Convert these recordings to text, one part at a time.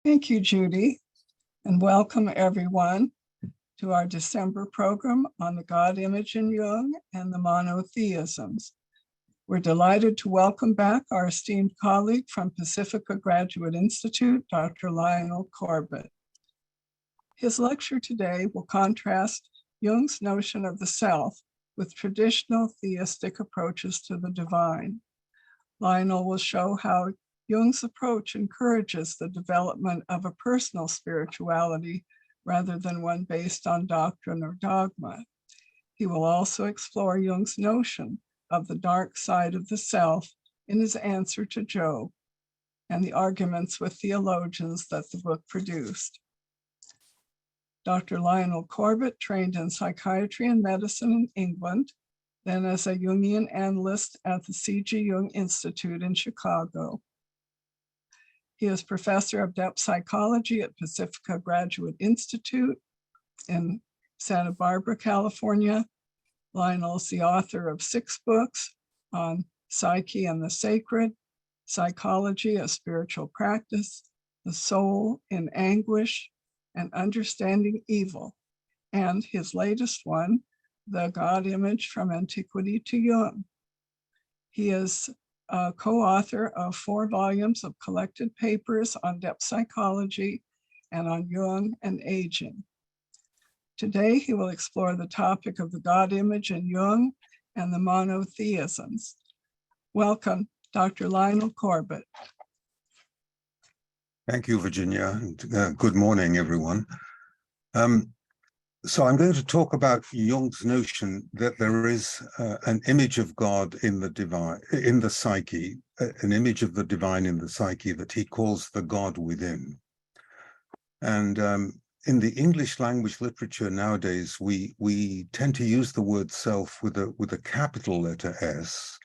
Thank you, Judy, and welcome everyone to our December program on the God image in Jung and the Monotheisms. We're delighted to welcome back our esteemed colleague from Pacifica Graduate Institute, Dr. Lionel Corbett. His lecture today will contrast Jung's notion of the self with traditional theistic approaches to the divine. Lionel will show how Jung's approach encourages the development of a personal spirituality rather than one based on doctrine or dogma. He will also explore Jung's notion of the dark side of the self in his answer to Job and the arguments with theologians that the book produced. Dr. Lionel Corbett trained in psychiatry and medicine in England, then as a Jungian analyst at the C.G. Jung Institute in Chicago. He is professor of depth psychology at Pacifica Graduate Institute in Santa Barbara, California. Lionel is the author of 6 books on psyche and the sacred, psychology as spiritual practice, the soul in anguish, and understanding evil, and his latest one, The God Image from Antiquity to Jung. He is a co-author of 4 volumes of collected papers on depth psychology and on Jung and aging. Today, he will explore the topic of the God image in Jung and the monotheisms. Welcome, Dr. Lionel Corbett. Thank you, Virginia. And, good morning, everyone. So I'm going to talk about Jung's notion that there is an image of God in the divine, in the psyche, an image of the divine in the psyche that he calls the God within. And in the English language literature nowadays, we tend to use the word self with a capital letter S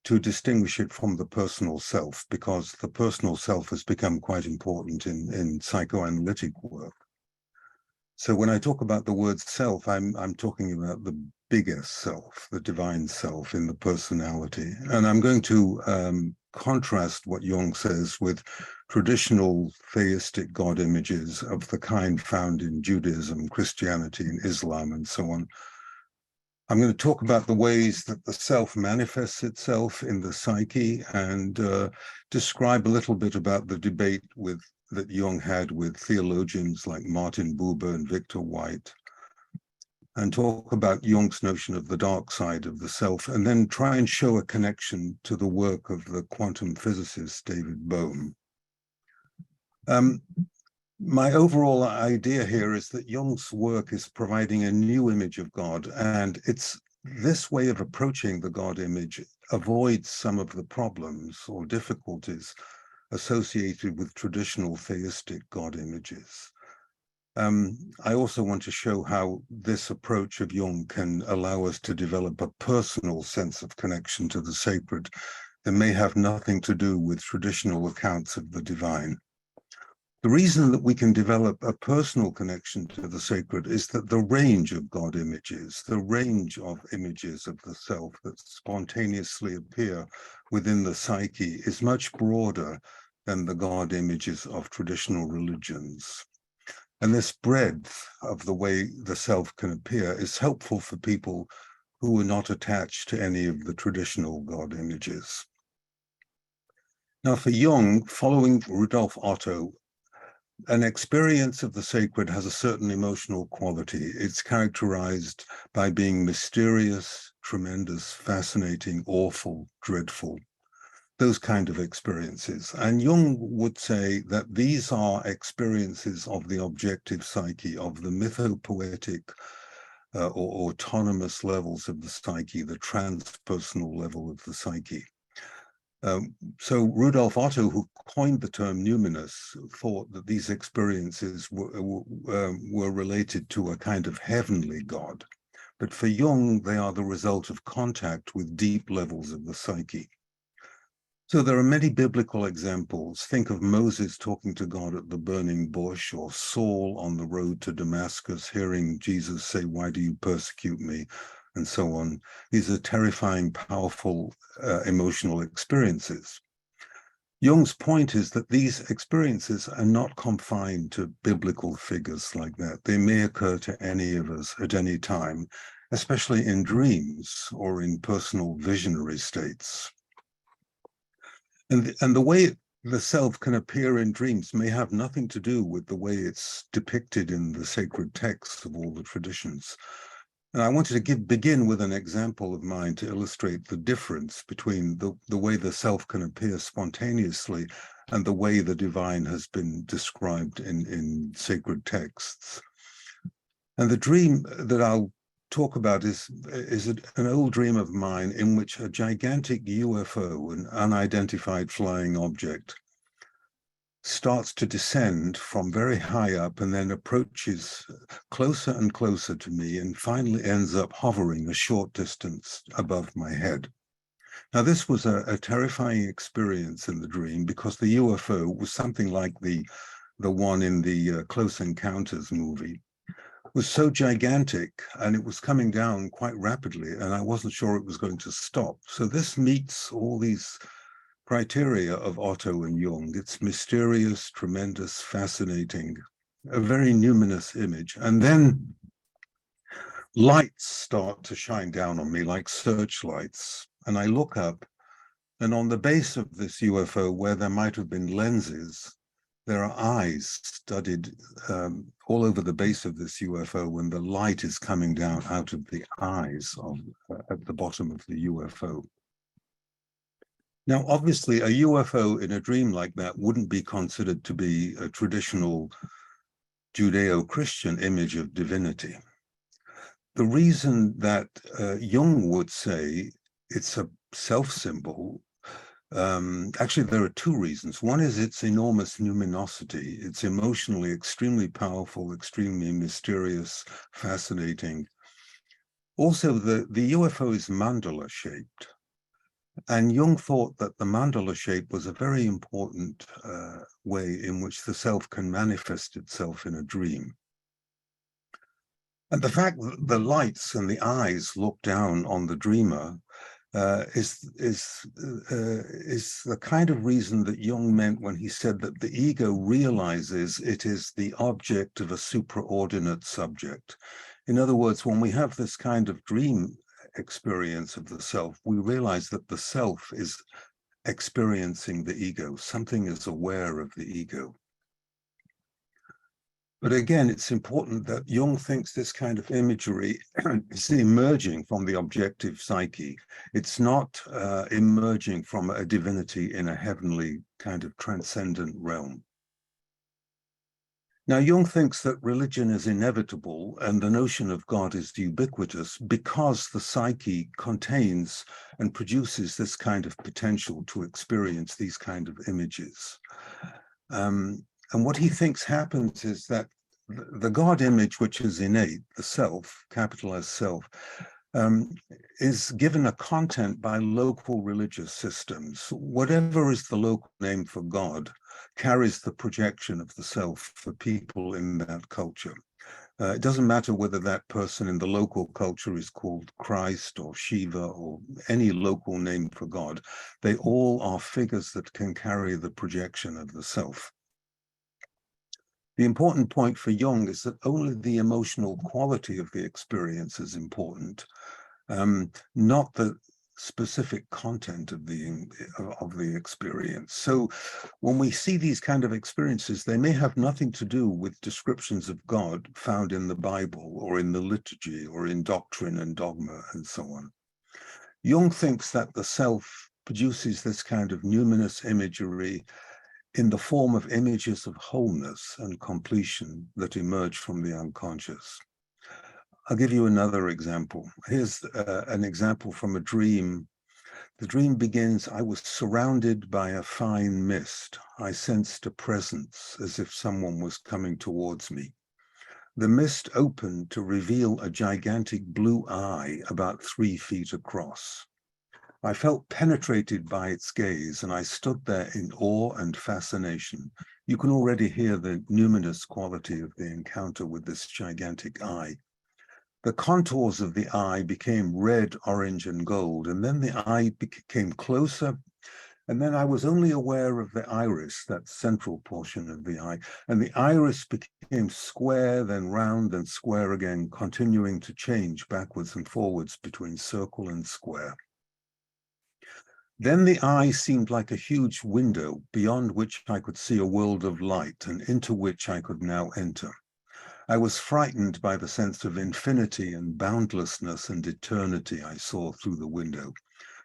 to distinguish it from the personal self, because the personal self has become quite important in psychoanalytic work. So when I talk about the word self, I'm talking about the bigger self, the divine self in the personality. And I'm going to contrast what Jung says with traditional theistic God images of the kind found in Judaism, Christianity, and Islam, and so on. I'm going to talk about the ways that the self manifests itself in the psyche and describe a little bit about the debate that Jung had with theologians like Martin Buber and Victor White, and talk about Jung's notion of the dark side of the self, and then try and show a connection to the work of the quantum physicist David Bohm. My overall idea here is that Jung's work is providing a new image of God, and it's this way of approaching the God image avoids some of the problems or difficulties associated with traditional theistic God images. I also want to show how this approach of Jung can allow us to develop a personal sense of connection to the sacred that may have nothing to do with traditional accounts of the divine. The reason that we can develop a personal connection to the sacred is that the range of God images, the range of images of the self that spontaneously appear within the psyche is much broader than the God images of traditional religions. And this breadth of the way the self can appear is helpful for people who are not attached to any of the traditional God images. Now, for Jung, following Rudolf Otto, an experience of the sacred has a certain emotional quality. It's characterized by being mysterious, tremendous, fascinating, awful, dreadful, those kind of experiences. And Jung would say that these are experiences of the objective psyche, of the mythopoetic or autonomous levels of the psyche, the transpersonal level of the psyche. So Rudolf Otto, who coined the term numinous, thought that these experiences were related to a kind of heavenly God. But for Jung, they are the result of contact with deep levels of the psyche. So there are many biblical examples. Think of Moses talking to God at the burning bush, or Saul on the road to Damascus, hearing Jesus say, "Why do you persecute me?" and so on. These are terrifying, powerful, emotional experiences. Jung's point is that these experiences are not confined to biblical figures like that. They may occur to any of us at any time, especially in dreams or in personal visionary states. And the way the self can appear in dreams may have nothing to do with the way it's depicted in the sacred texts of all the traditions. And I wanted to begin with an example of mine to illustrate the difference between the way the self can appear spontaneously and the way the divine has been described in sacred texts. And the dream that I'll talk about is an old dream of mine in which a gigantic UFO, an unidentified flying object, starts to descend from very high up and then approaches closer and closer to me and finally ends up hovering a short distance above my head. Now, this was a terrifying experience in the dream because the UFO was something like the one in the Close Encounters movie. It was so gigantic and it was coming down quite rapidly and I wasn't sure it was going to stop. So this meets all these criteria of Otto and Jung. It's mysterious, tremendous, fascinating, a very numinous image. And then lights start to shine down on me like searchlights. And I look up, and on the base of this UFO, where there might have been lenses, there are eyes studded all over the base of this UFO when the light is coming down out of the eyes at the bottom of the UFO. Now, obviously, a UFO in a dream like that wouldn't be considered to be a traditional Judeo-Christian image of divinity. The reason that Jung would say it's a self-symbol, actually, there are two reasons. One is its enormous numinosity. It's emotionally extremely powerful, extremely mysterious, fascinating. Also, the UFO is mandala-shaped. And Jung thought that the mandala shape was a very important way in which the self can manifest itself in a dream. And the fact that the lights and the eyes look down on the dreamer is the kind of reason that Jung meant when he said that the ego realizes it is the object of a supraordinate subject. In other words, when we have this kind of dream experience of the self, we realize that the self is experiencing the ego. Something is aware of the ego. But again, it's important that Jung thinks this kind of imagery is emerging from the objective psyche. It's not emerging from a divinity in a heavenly kind of transcendent realm. Now, Jung thinks that religion is inevitable and the notion of God is ubiquitous because the psyche contains and produces this kind of potential to experience these kind of images. And what he thinks happens is that the God image, which is innate, the self, capital S self, is given a content by local religious systems. Whatever is the local name for God carries the projection of the self for people in that culture. It doesn't matter whether that person in the local culture is called Christ or Shiva or any local name for God. They all are figures that can carry the projection of the self. The important point for Jung is that only the emotional quality of the experience is important, not the specific content of the experience. So when we see these kind of experiences, they may have nothing to do with descriptions of God found in the Bible or in the liturgy or in doctrine and dogma and so on. Jung thinks that the self produces this kind of numinous imagery in the form of images of wholeness and completion that emerge from the unconscious. I'll give you another example. Here's an example from a dream. The dream begins, I was surrounded by a fine mist. I sensed a presence as if someone was coming towards me. The mist opened to reveal a gigantic blue eye about 3 feet across. I felt penetrated by its gaze, and I stood there in awe and fascination. You can already hear the numinous quality of the encounter with this gigantic eye. The contours of the eye became red, orange, and gold, and then the eye came closer, And then I was only aware of the iris, that central portion of the eye, and the iris became square, then round, then square again, continuing to change backwards and forwards between circle and square. Then the eye seemed like a huge window beyond which I could see a world of light and into which I could now enter. I was frightened by the sense of infinity and boundlessness and eternity I saw through the window.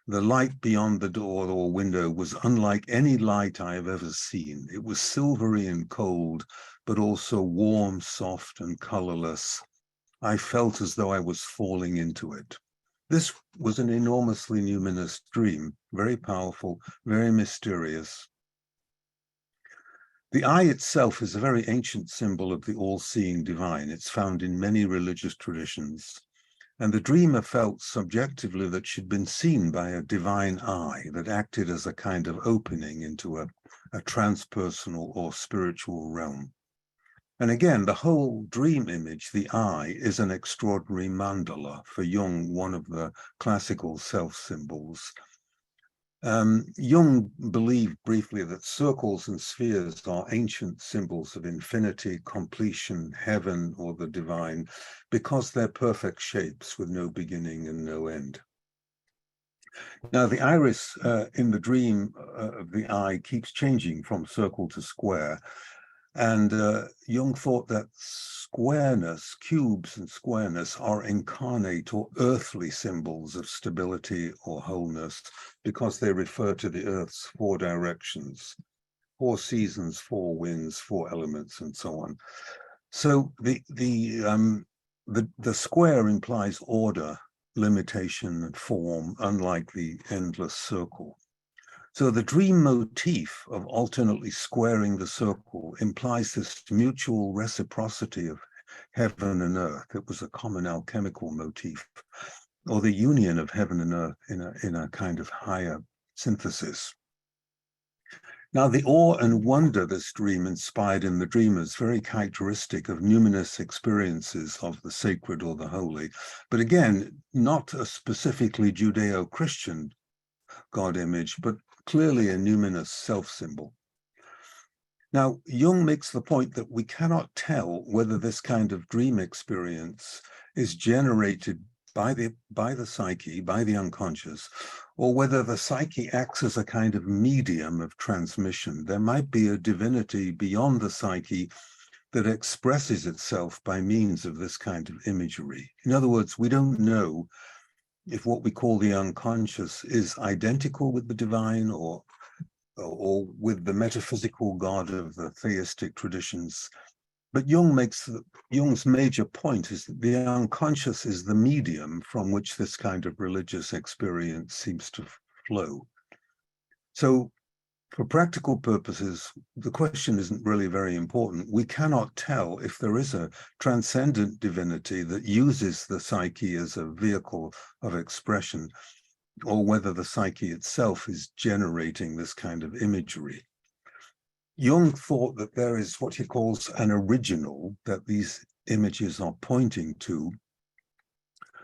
The light beyond the door or window was unlike any light I have ever seen. It was silvery and cold, but also warm, soft, and colorless. I felt as though I was falling into it. This was an enormously numinous dream, very powerful, very mysterious. The eye itself is a very ancient symbol of the all-seeing divine. It's found in many religious traditions. And the dreamer felt subjectively that she'd been seen by a divine eye that acted as a kind of opening into a transpersonal or spiritual realm. And again, the whole dream image, the eye, is an extraordinary mandala, for Jung, one of the classical self-symbols. Jung believed briefly that circles and spheres are ancient symbols of infinity, completion, heaven, or the divine, because they're perfect shapes with no beginning and no end. Now, the iris in the dream of the eye keeps changing from circle to square. And Jung thought that squareness, cubes and squareness, are incarnate or earthly symbols of stability or wholeness, because they refer to the earth's four directions, four seasons, four winds, four elements, and so on. So the square implies order, limitation, and form, unlike the endless circle. So the dream motif of alternately squaring the circle implies this mutual reciprocity of heaven and earth. It was a common alchemical motif, or the union of heaven and earth in a kind of higher synthesis. Now, the awe and wonder this dream inspired in the dreamer is very characteristic of numinous experiences of the sacred or the holy, but again, not a specifically Judeo-Christian God image, but clearly a numinous self-symbol. Now, Jung makes the point that we cannot tell whether this kind of dream experience is generated by the psyche, by the unconscious, or whether the psyche acts as a kind of medium of transmission. There might be a divinity beyond the psyche that expresses itself by means of this kind of imagery. In other words, we don't know if what we call the unconscious is identical with the divine or with the metaphysical God of the theistic traditions. But Jung's major point is that the unconscious is the medium from which this kind of religious experience seems to flow. So for practical purposes, the question isn't really very important. We cannot tell if there is a transcendent divinity that uses the psyche as a vehicle of expression, or whether the psyche itself is generating this kind of imagery. Jung thought that there is what he calls an original that these images are pointing to,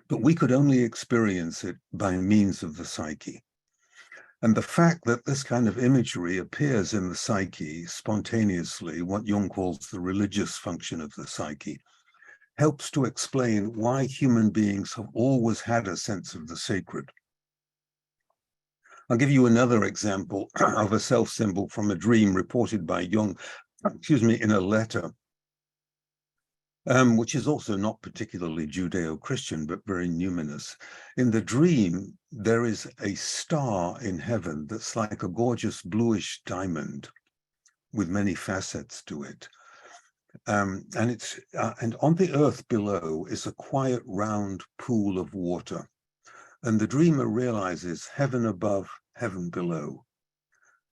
but we could only experience it by means of the psyche. And the fact that this kind of imagery appears in the psyche spontaneously, what Jung calls the religious function of the psyche, helps to explain why human beings have always had a sense of the sacred. I'll give you another example of a self-symbol from a dream reported by Jung, in a letter, which is also not particularly Judeo-Christian, but very numinous. In the dream, there is a star in heaven that's like a gorgeous bluish diamond with many facets to it. And on the earth below is a quiet round pool of water. And the dreamer realizes heaven above, heaven below.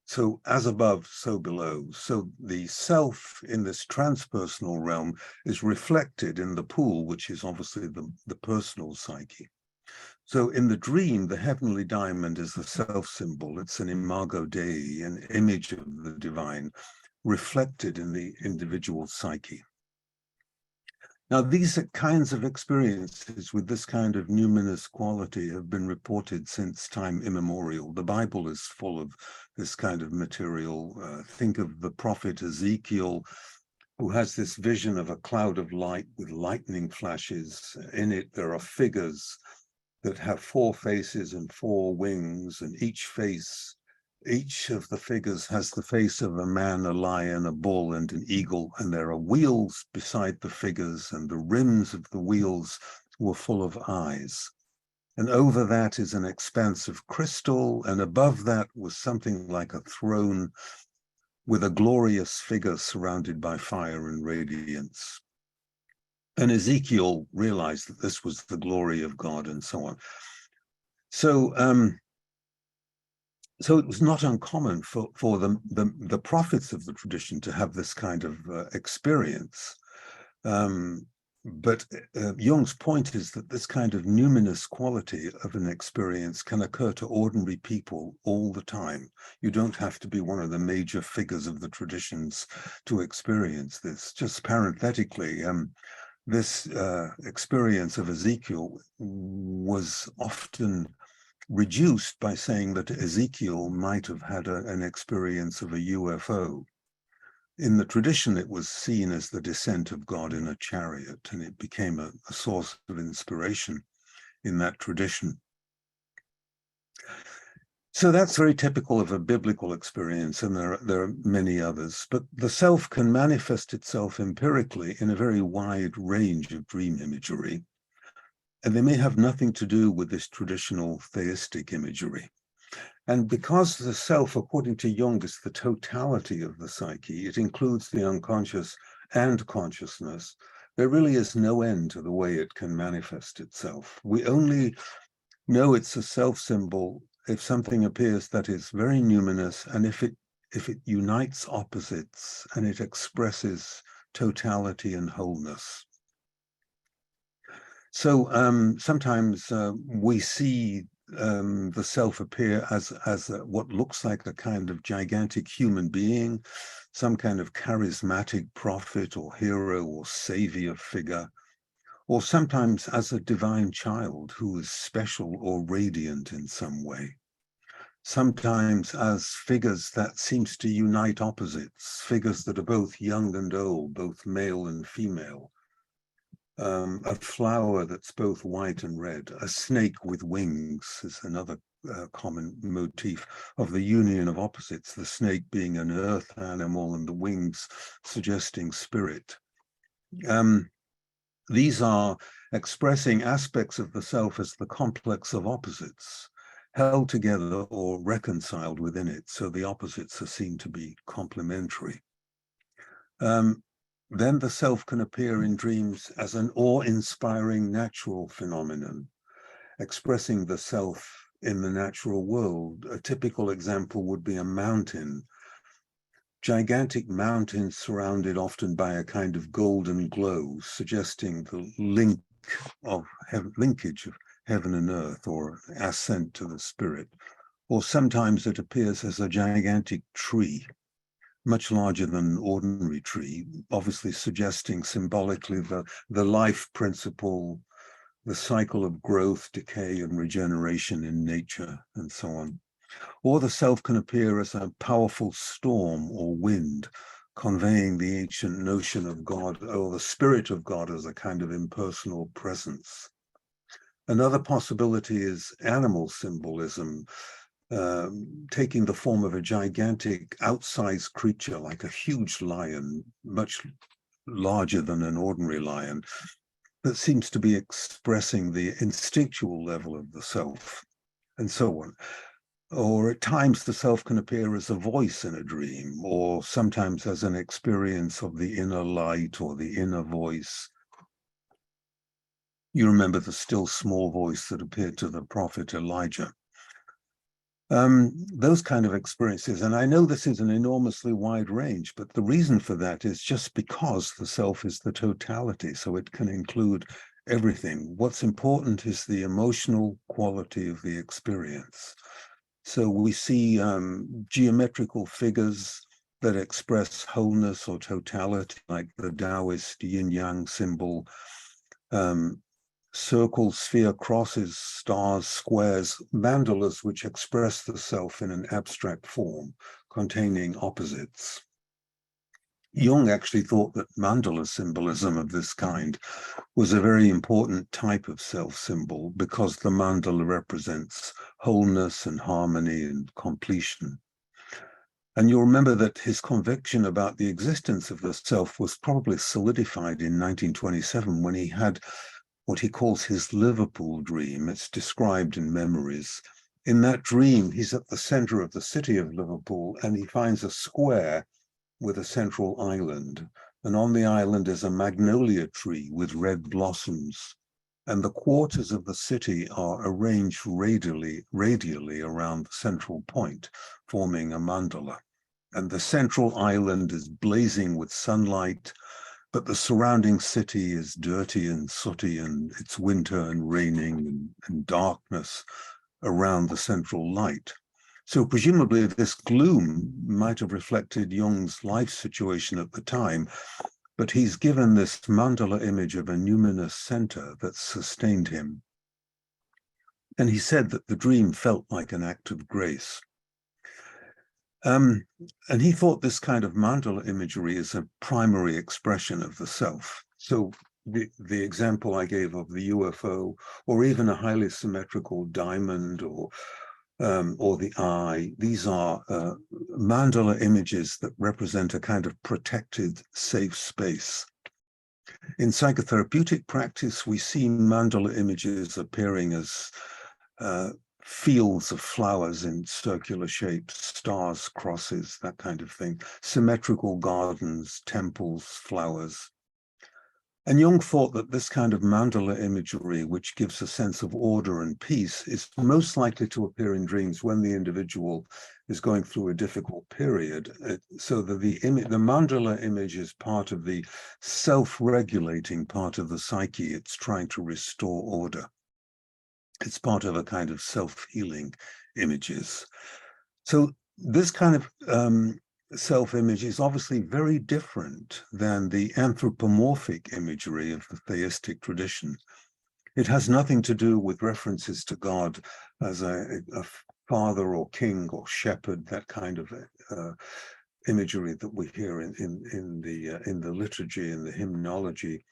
So as above, so below. So the self in this transpersonal realm is reflected in the pool, which is obviously the personal psyche. So in the dream, the heavenly diamond is the self symbol. It's an imago Dei, an image of the divine, reflected in the individual psyche. Now, these kinds of experiences with this kind of numinous quality have been reported since time immemorial. The Bible is full of this kind of material. Think of the prophet Ezekiel, who has this vision of a cloud of light with lightning flashes. In it, there are figures that have 4 faces and 4 wings, and each of the figures has the face of a man, a lion, a bull, and an eagle, and there are wheels beside the figures, and the rims of the wheels were full of eyes. And over that is an expanse of crystal, and above that was something like a throne with a glorious figure surrounded by fire and radiance. And Ezekiel realized that this was the glory of God, and so on. So it was not uncommon for the prophets of the tradition to have this kind of experience. But Jung's point is that this kind of numinous quality of an experience can occur to ordinary people all the time. You don't have to be one of the major figures of the traditions to experience this. Just parenthetically, this experience of Ezekiel was often reduced by saying that Ezekiel might have had an experience of a UFO. In the tradition, it was seen as the descent of God in a chariot, and it became a source of inspiration in that tradition. So that's very typical of a biblical experience, and there are many others. But the self can manifest itself empirically in a very wide range of dream imagery, and they may have nothing to do with this traditional theistic imagery. And because the self, according to Jung, is the totality of the psyche, it includes the unconscious and consciousness, there really is no end to the way it can manifest itself. We only know it's a self symbol if something appears that is very numinous, and if it unites opposites and it expresses totality and wholeness. So sometimes we see the self appear as what looks like a kind of gigantic human being, some kind of charismatic prophet or hero or savior figure, or sometimes as a divine child who is special or radiant in some way. Sometimes as figures that seems to unite opposites, figures that are both young and old, both male and female. A flower that's both white and red, a snake with wings is another common motif of the union of opposites, the snake being an earth animal and the wings suggesting spirit. These are expressing aspects of the self as the complex of opposites, held together or reconciled within it, so the opposites are seen to be complementary. Then the self can appear in dreams as an awe-inspiring natural phenomenon, expressing the self in the natural world. A typical example would be a mountain. Gigantic mountains surrounded often by a kind of golden glow, suggesting the linkage of heaven and earth, or ascent to the spirit. Or sometimes it appears as a gigantic tree, much larger than an ordinary tree, obviously suggesting symbolically the life principle, the cycle of growth, decay, and regeneration in nature, and so on. Or the self can appear as a powerful storm or wind, conveying the ancient notion of God, or the spirit of God, as a kind of impersonal presence. Another possibility is animal symbolism, taking the form of a gigantic outsized creature like a huge lion, much larger than an ordinary lion, that seems to be expressing the instinctual level of the self, and so on. Or at times the self can appear as a voice in a dream, or sometimes as an experience of the inner light or the inner voice. You remember the still small voice that appeared to the prophet Elijah. Those kind of experiences, and I know this is an enormously wide range, but the reason for that is just because the self is the totality, so it can include everything. What's important is the emotional quality of the experience. So we see geometrical figures that express wholeness or totality, like the Taoist yin-yang symbol, circles, sphere, crosses, stars, squares, mandalas which express the self in an abstract form containing opposites. Jung actually thought that mandala symbolism of this kind was a very important type of self-symbol because the mandala represents wholeness and harmony and completion. And you'll remember that his conviction about the existence of the self was probably solidified in 1927 when he had what he calls his Liverpool dream. It's described in Memories. In that dream, he's at the center of the city of Liverpool and he finds a square with a central island. And on the island is a magnolia tree with red blossoms. And the quarters of the city are arranged radially around the central point, forming a mandala. And the central island is blazing with sunlight, but the surrounding city is dirty and sooty, and it's winter and raining and darkness around the central light. So presumably this gloom might have reflected Jung's life situation at the time, but he's given this mandala image of a numinous center that sustained him. And he said that the dream felt like an act of grace. And he thought this kind of mandala imagery is a primary expression of the self. So the example I gave of the UFO, or even a highly symmetrical diamond, or the eye, these are mandala images that represent a kind of protected, safe space. In psychotherapeutic practice, we see mandala images appearing as fields of flowers in circular shapes, stars, crosses, that kind of thing, symmetrical gardens, temples, flowers. And Jung thought that this kind of mandala imagery, which gives a sense of order and peace, is most likely to appear in dreams when the individual is going through a difficult period. So that the mandala image is part of the self-regulating part of the psyche. It's trying to restore order. It's part of a kind of self-healing images. So this kind of self-image is obviously very different than the anthropomorphic imagery of the theistic tradition. It has nothing to do with references to God as a father or king or shepherd, that kind of imagery that we hear in the liturgy, in the hymnology.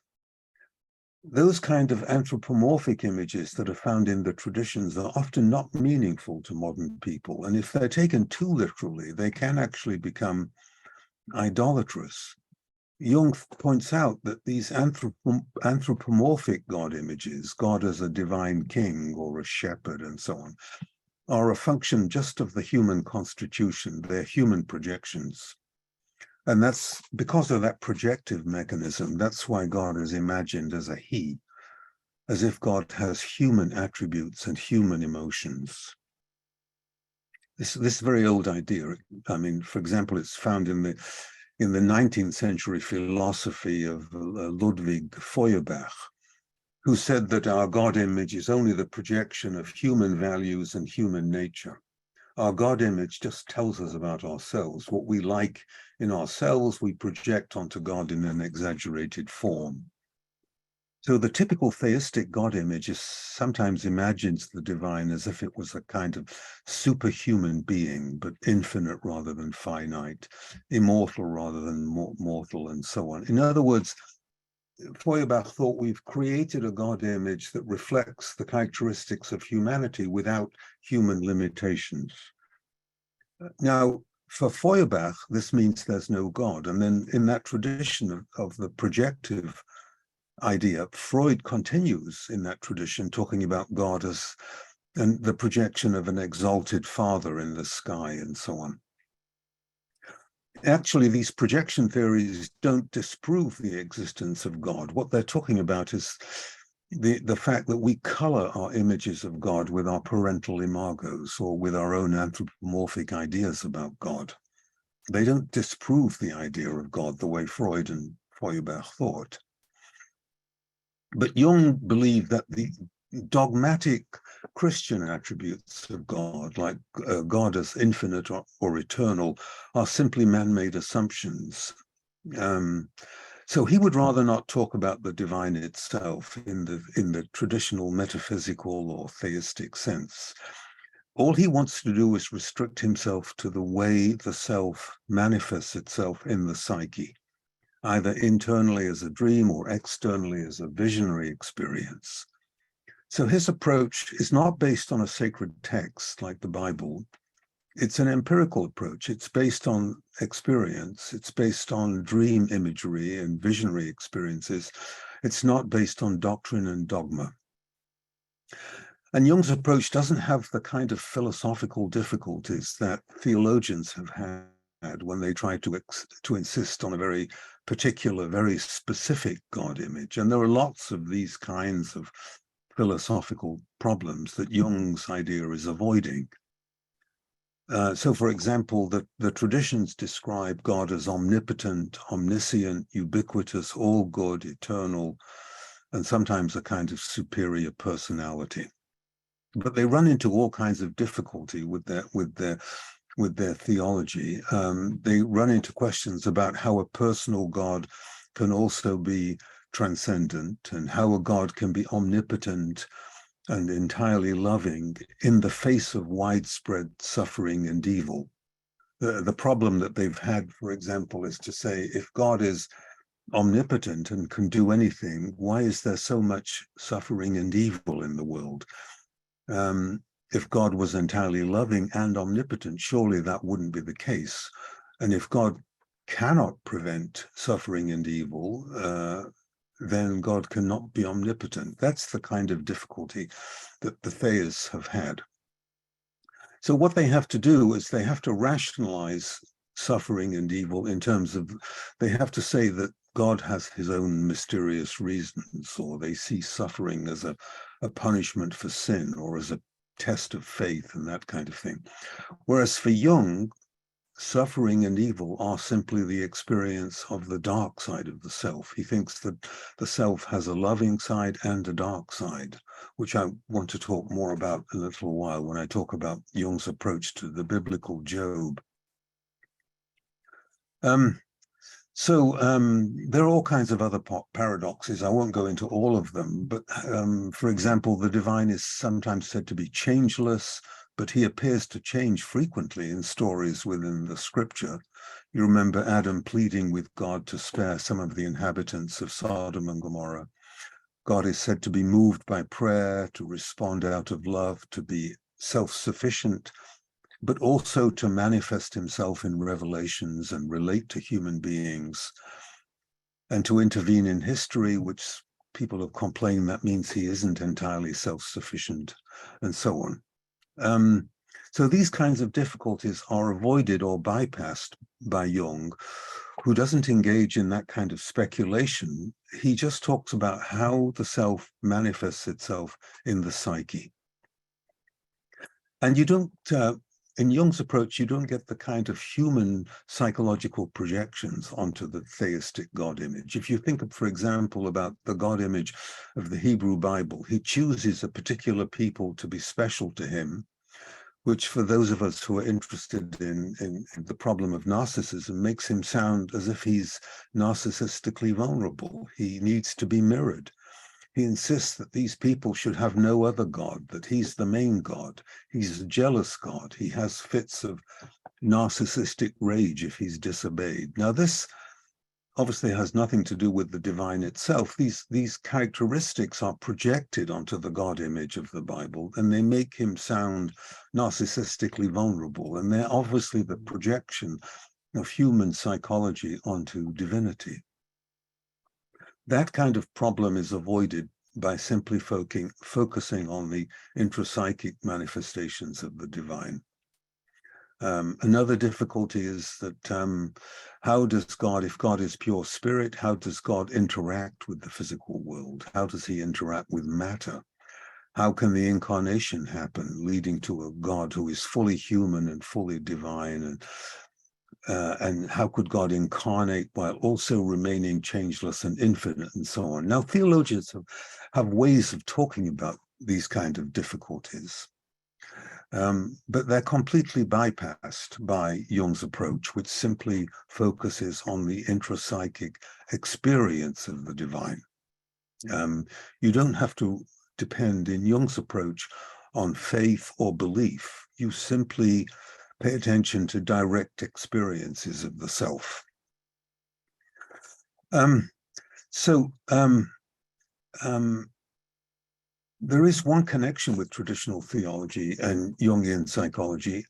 Those kind of anthropomorphic images that are found in the traditions are often not meaningful to modern people. And if they're taken too literally, they can actually become idolatrous. Jung points out that these anthropomorphic God images, God as a divine king or a shepherd and so on, are a function just of the human constitution. They're human projections. And that's because of that projective mechanism. That's why God is imagined as a he, as if God has human attributes and human emotions. This very old idea. I mean, for example, it's found in the 19th century philosophy of Ludwig Feuerbach, who said that our God image is only the projection of human values and human nature. Our God image just tells us about ourselves. What we like in ourselves, we project onto God in an exaggerated form. So the typical theistic God image sometimes imagines the divine as if it was a kind of superhuman being, but infinite rather than finite, immortal rather than mortal, and so on. In other words, Feuerbach thought we've created a God image that reflects the characteristics of humanity without human limitations. Now, for Feuerbach, this means there's no God. And then in that tradition of the projective idea, Freud continues in that tradition, talking about God as and the projection of an exalted father in the sky and so on. Actually, these projection theories don't disprove the existence of God. What they're talking about is the fact that we color our images of God with our parental imagos or with our own anthropomorphic ideas about God. They don't disprove the idea of God the way Freud and Feuerbach thought. But Jung believed that the dogmatic Christian attributes of God, like God as infinite or eternal, are simply man-made assumptions. So he would rather not talk about the divine itself in the traditional metaphysical or theistic sense. All he wants to do is restrict himself to the way the self manifests itself in the psyche, either internally as a dream or externally as a visionary experience. So his approach is not based on a sacred text like the Bible. It's an empirical approach. It's based on experience. It's based on dream imagery and visionary experiences. It's not based on doctrine and dogma. And Jung's approach doesn't have the kind of philosophical difficulties that theologians have had when they try to insist on a very particular, very specific God image. And there are lots of these kinds of philosophical problems that Jung's idea is avoiding. So, for example, the traditions describe God as omnipotent, omniscient, ubiquitous, all good, eternal, and sometimes a kind of superior personality. But they run into all kinds of difficulty with their theology. They run into questions about how a personal God can also be transcendent, and how a God can be omnipotent and entirely loving in the face of widespread suffering and evil. The problem that they've had, for example, is to say, if God is omnipotent and can do anything, why is there so much suffering and evil in the world? If God was entirely loving and omnipotent, surely that wouldn't be the case. And if God cannot prevent suffering and evil, then God cannot be omnipotent. That's the kind of difficulty that the theists have had. So what they have to do is they have to rationalize suffering and evil in terms of, they have to say that God has his own mysterious reasons, or they see suffering as a punishment for sin, or as a test of faith and that kind of thing. Whereas for Jung, suffering and evil are simply the experience of the dark side of the self. He thinks that the self has a loving side and a dark side, which I want to talk more about in a little while when I talk about Jung's approach to the biblical Job. There are all kinds of other paradoxes. I won't go into all of them, but for example, the divine is sometimes said to be changeless, but he appears to change frequently in stories within the scripture. You remember Adam pleading with God to spare some of the inhabitants of Sodom and Gomorrah. God is said to be moved by prayer, to respond out of love, to be self-sufficient, but also to manifest himself in revelations and relate to human beings, and to intervene in history, which people have complained that means he isn't entirely self-sufficient, and so on. So these kinds of difficulties are avoided or bypassed by Jung, who doesn't engage in that kind of speculation. He just talks about how the self manifests itself in the psyche. And you don't, in Jung's approach, you don't get the kind of human psychological projections onto the theistic God image. If you think, for example, about the God image of the Hebrew Bible, he chooses a particular people to be special to him, which for those of us who are interested in the problem of narcissism makes him sound as if he's narcissistically vulnerable. He needs to be mirrored. He insists that these people should have no other God, that he's the main God. He's a jealous God. He has fits of narcissistic rage if he's disobeyed. Now, this obviously has nothing to do with the divine itself. These characteristics are projected onto the God image of the Bible, and they make him sound narcissistically vulnerable. And they're obviously the projection of human psychology onto divinity. That kind of problem is avoided by simply focusing on the intrapsychic manifestations of the divine. Another difficulty is that how does God, if God is pure spirit, how does God interact with the physical world? How does he interact with matter? How can the incarnation happen, leading to a God who is fully human and fully divine? And how could God incarnate while also remaining changeless and infinite, and so on? Now, theologians have ways of talking about these kind of difficulties. But they're completely bypassed by Jung's approach, which simply focuses on the intrapsychic experience of the divine. You don't have to depend in Jung's approach on faith or belief. You simply pay attention to direct experiences of the self. There is one connection with traditional theology and Jungian psychology.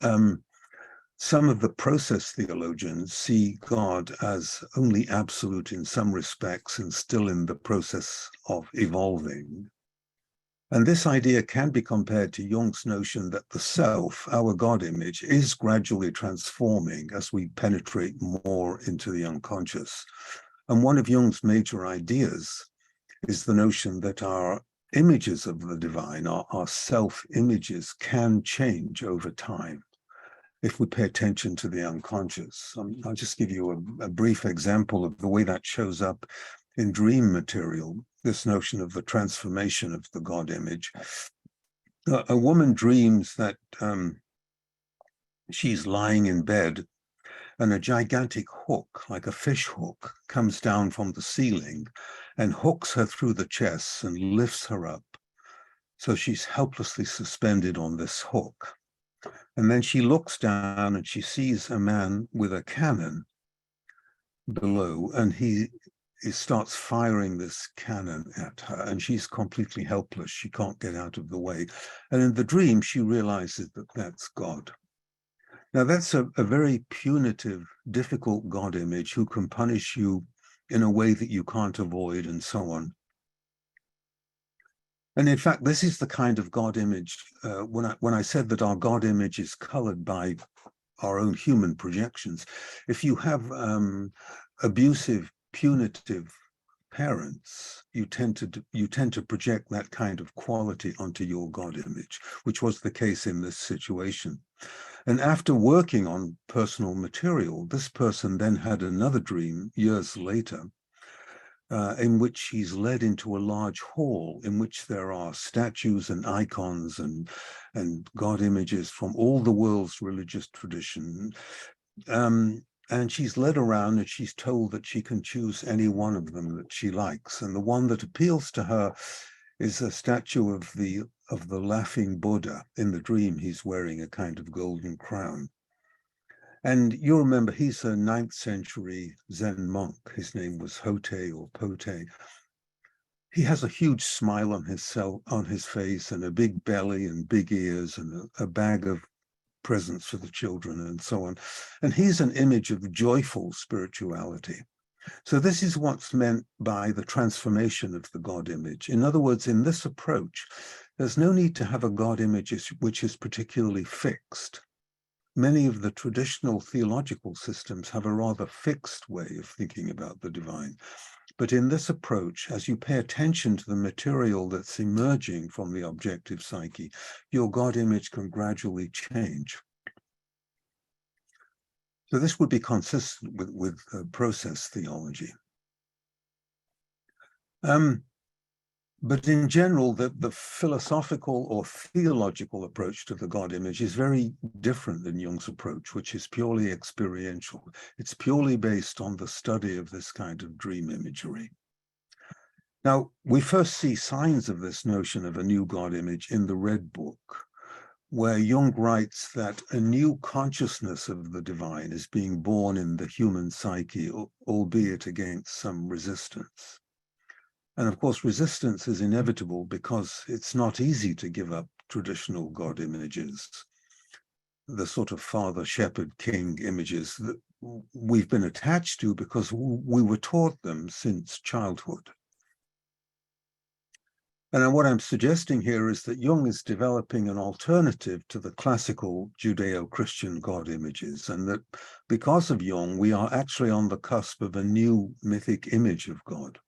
Some of the process theologians see God as only absolute in some respects and still in the process of evolving. And this idea can be compared to Jung's notion that the self, our God image, is gradually transforming as we penetrate more into the unconscious. And one of Jung's major ideas is the notion that our images of the divine, our self-images, can change over time if we pay attention to the unconscious. I'll just give you a brief example of the way that shows up in dream material, this notion of the transformation of the God image. A woman dreams that she's lying in bed and a gigantic hook, like a fish hook, comes down from the ceiling and hooks her through the chest and lifts her up. So she's helplessly suspended on this hook. And then she looks down and she sees a man with a cannon below, and he starts firing this cannon at her, and she's completely helpless. She can't get out of the way. And in the dream, she realizes that that's God. Now, that's a very punitive, difficult God image who can punish you in a way that you can't avoid, and so on. And in fact, this is the kind of God image, when I said that our God image is colored by our own human projections, if you have abusive, punitive parents, you tend to project that kind of quality onto your God image, which was the case in this situation. And after working on personal material, this person then had another dream years later, in which he's led into a large hall in which there are statues and icons and God images from all the world's religious tradition. And she's led around and she's told that she can choose any one of them that she likes. And the one that appeals to her is a statue of the laughing Buddha. In the dream, he's wearing a kind of golden crown. And you remember, he's a 9th century Zen monk. His name was Hote or Pote. He has a huge smile on his face and a big belly and big ears and a bag of presents for the children and so on. And he's an image of joyful spirituality. So this is what's meant by the transformation of the God image. In other words, in this approach, there's no need to have a God image which is particularly fixed. Many of the traditional theological systems have a rather fixed way of thinking about the divine. But in this approach, as you pay attention to the material that's emerging from the objective psyche, your God image can gradually change. So this would be consistent with process theology. But in general, the philosophical or theological approach to the God image is very different than Jung's approach, which is purely experiential. It's purely based on the study of this kind of dream imagery. Now, we first see signs of this notion of a new God image in the Red Book, where Jung writes that a new consciousness of the divine is being born in the human psyche, albeit against some resistance. And of course, resistance is inevitable because it's not easy to give up traditional God images, the sort of father, shepherd, king images that we've been attached to because we were taught them since childhood. And what I'm suggesting here is that Jung is developing an alternative to the classical Judeo-Christian God images, and that because of Jung, we are actually on the cusp of a new mythic image of God.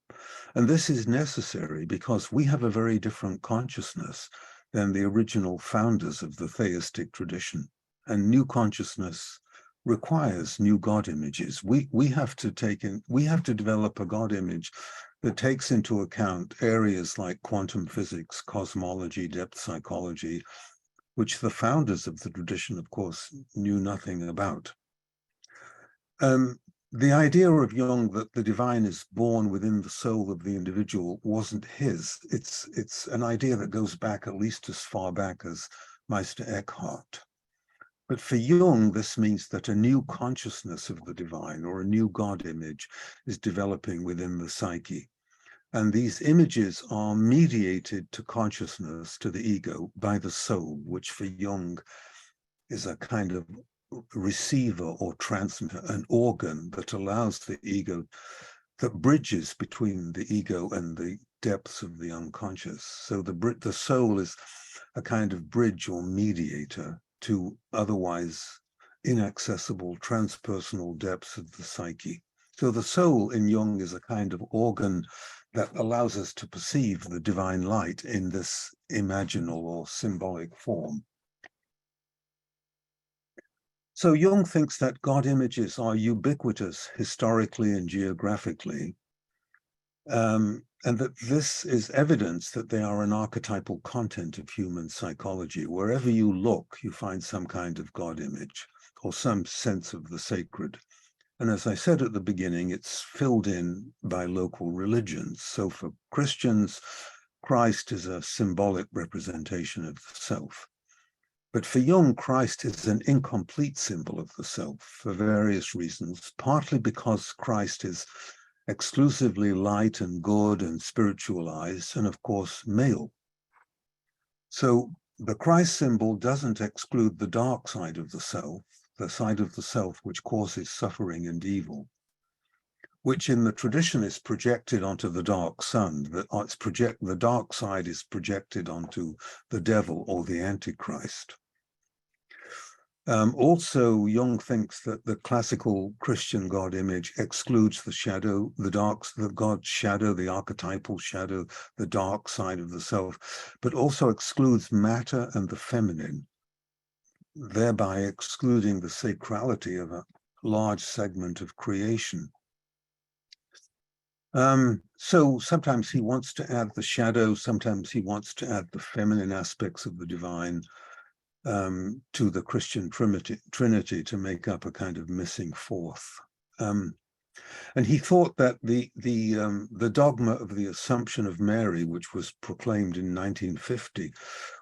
And this is necessary because we have a very different consciousness than the original founders of the theistic tradition. And new consciousness requires new God images. We have to develop a God image that takes into account areas like quantum physics, cosmology, depth psychology, which the founders of the tradition, of course, knew nothing about. The idea of Jung that the divine is born within the soul of the individual wasn't his. It's an idea that goes back at least as far back as Meister Eckhart. But for Jung, this means that a new consciousness of the divine or a new God image is developing within the psyche. And these images are mediated to consciousness, to the ego, by the soul, which for Jung is a kind of receiver or transmitter, an organ that allows the ego, that bridges between the ego and the depths of the unconscious. So the soul is a kind of bridge or mediator to otherwise inaccessible transpersonal depths of the psyche. So the soul in Jung is a kind of organ that allows us to perceive the divine light in this imaginal or symbolic form. So Jung thinks that God images are ubiquitous historically and geographically, and that this is evidence that they are an archetypal content of human psychology. Wherever you look, you find some kind of God image or some sense of the sacred. And as I said at the beginning, it's filled in by local religions. So for Christians, Christ is a symbolic representation of the self. But for Jung, Christ is an incomplete symbol of the self for various reasons, partly because Christ is exclusively light and good and spiritualized, and of course, male. So the Christ symbol doesn't exclude the dark side of the self, the side of the self which causes suffering and evil, which in the tradition is projected onto the dark sun. The dark side is projected onto the devil or the Antichrist. Also, Jung thinks that the classical Christian God image excludes the shadow, the God's shadow, the archetypal shadow, the dark side of the self, but also excludes matter and the feminine, thereby excluding the sacrality of a large segment of creation. So sometimes he wants to add the shadow, sometimes he wants to add the feminine aspects of the divine to the Christian Trinity to make up a kind of missing fourth. And he thought that the dogma of the Assumption of Mary, which was proclaimed in 1950,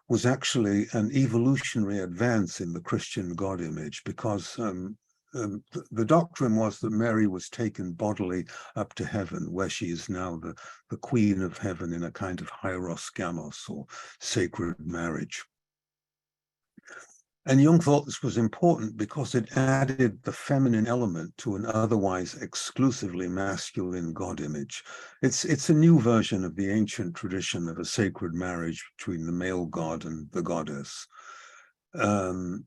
was actually an evolutionary advance in the Christian God image, because the doctrine was that Mary was taken bodily up to heaven, where she is now the queen of heaven in a kind of hieros gamos, or sacred marriage. And Jung thought this was important because it added the feminine element to an otherwise exclusively masculine God image. It's a new version of the ancient tradition of a sacred marriage between the male god and the goddess. And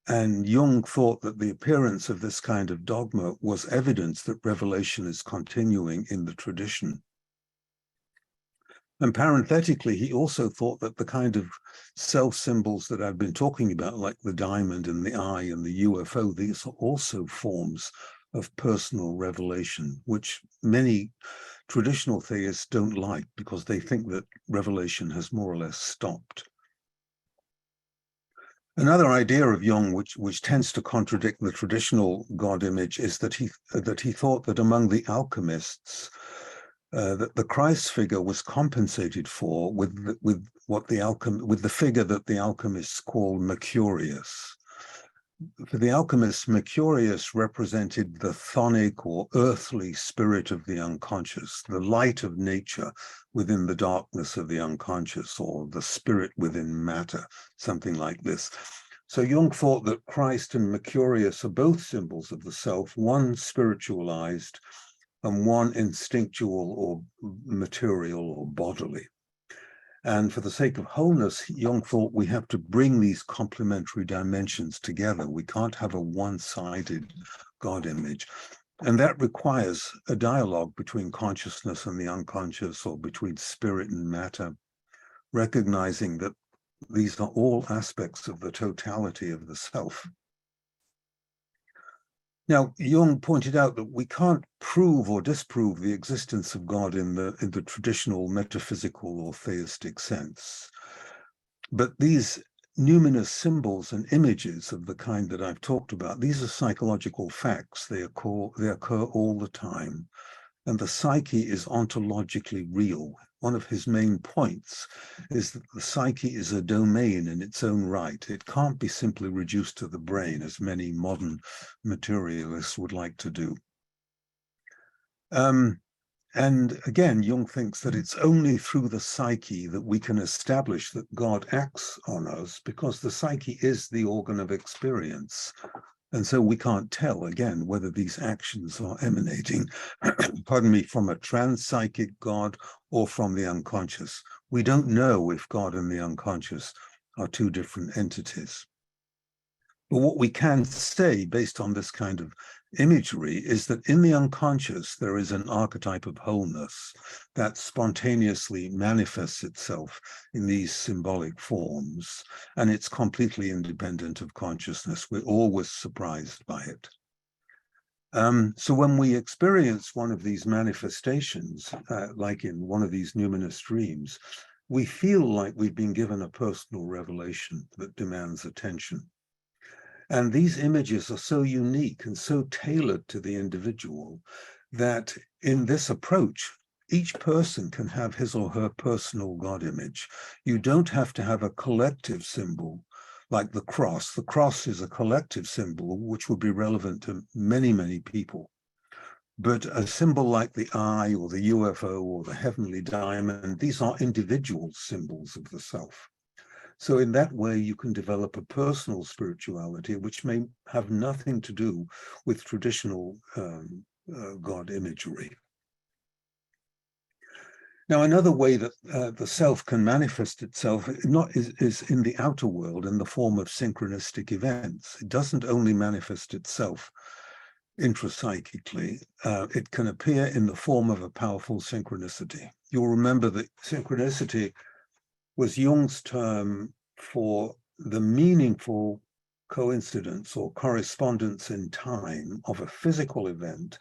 Jung thought that the appearance of this kind of dogma was evidence that revelation is continuing in the tradition. And parenthetically, he also thought that the kind of self-symbols that I've been talking about, like the diamond and the eye and the UFO, these are also forms of personal revelation, which many traditional theists don't like because they think that revelation has more or less stopped. Another idea of Jung, which tends to contradict the traditional God image, is that he thought that among the alchemists, that the Christ figure was compensated for with the figure that the alchemists call Mercurius. For the alchemists, Mercurius represented the chthonic or earthly spirit of the unconscious, the light of nature within the darkness of the unconscious, or the spirit within matter, something like this. So Jung thought that Christ and Mercurius are both symbols of the self, one spiritualized and one instinctual or material or bodily. And for the sake of wholeness, Jung thought we have to bring these complementary dimensions together. We can't have a one-sided God image. And that requires a dialogue between consciousness and the unconscious, or between spirit and matter, recognizing that these are all aspects of the totality of the self. Now, Jung pointed out that we can't prove or disprove the existence of God in the traditional metaphysical or theistic sense. But these numinous symbols and images of the kind that I've talked about, these are psychological facts. They occur all the time. And the psyche is ontologically real. One of his main points is that the psyche is a domain in its own right. It can't be simply reduced to the brain, as many modern materialists would like to do. And again, Jung thinks that it's only through the psyche that we can establish that God acts on us, because the psyche is the organ of experience. And so we can't tell, again, whether these actions are emanating, pardon me, from a transpsychic God or from the unconscious. We don't know if God and the unconscious are two different entities. But what we can say, based on this kind of imagery, is that in the unconscious, there is an archetype of wholeness that spontaneously manifests itself in these symbolic forms, and it's completely independent of consciousness. We're always surprised by it. So when we experience one of these manifestations, like in one of these numinous dreams, we feel like we've been given a personal revelation that demands attention. And these images are so unique and so tailored to the individual that in this approach, each person can have his or her personal God image. You don't have to have a collective symbol like the cross. The cross is a collective symbol which would be relevant to many, many people. But a symbol like the eye or the UFO or the heavenly diamond, these are individual symbols of the self. So in that way, you can develop a personal spirituality, which may have nothing to do with traditional God imagery. Now, another way that the self can manifest itself is in the outer world in the form of synchronistic events. It doesn't only manifest itself intrapsychically, it can appear in the form of a powerful synchronicity. You'll remember that synchronicity was Jung's term for the meaningful coincidence or correspondence in time of a physical event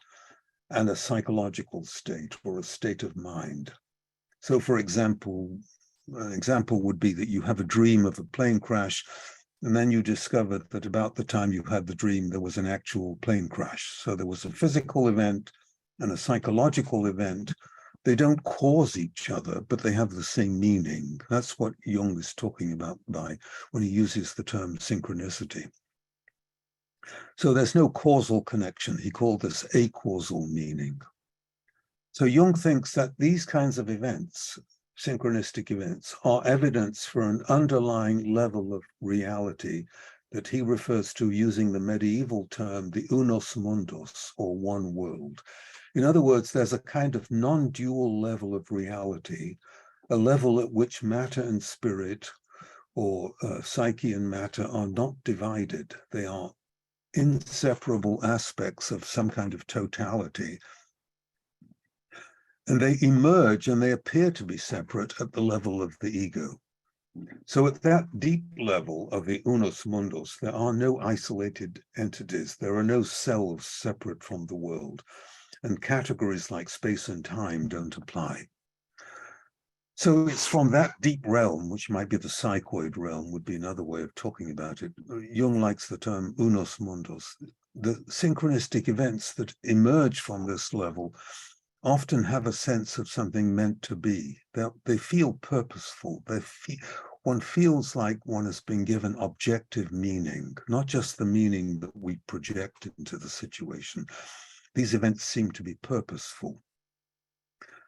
and a psychological state or a state of mind. So, for example, an example would be that you have a dream of a plane crash, and then you discover that about the time you had the dream, there was an actual plane crash. So there was a physical event and a psychological event. They don't cause each other, but they have the same meaning. That's what Jung is talking about when he uses the term synchronicity. So there's no causal connection. He called this acausal meaning. So Jung thinks that these kinds of events, synchronistic events, are evidence for an underlying level of reality that he refers to using the medieval term, the unus mundus, or one world. In other words, there's a kind of non-dual level of reality, a level at which matter and spirit, or psyche and matter, are not divided. They are inseparable aspects of some kind of totality. And they emerge and they appear to be separate at the level of the ego. So at that deep level of the unus mundus, there are no isolated entities. There are no selves separate from the world. And categories like space and time don't apply. So it's from that deep realm, which might be the psychoid realm, would be another way of talking about it. Jung likes the term unus mundus. The synchronistic events that emerge from this level often have a sense of something meant to be. They feel purposeful. One feels like one has been given objective meaning, not just the meaning that we project into the situation. These events seem to be purposeful.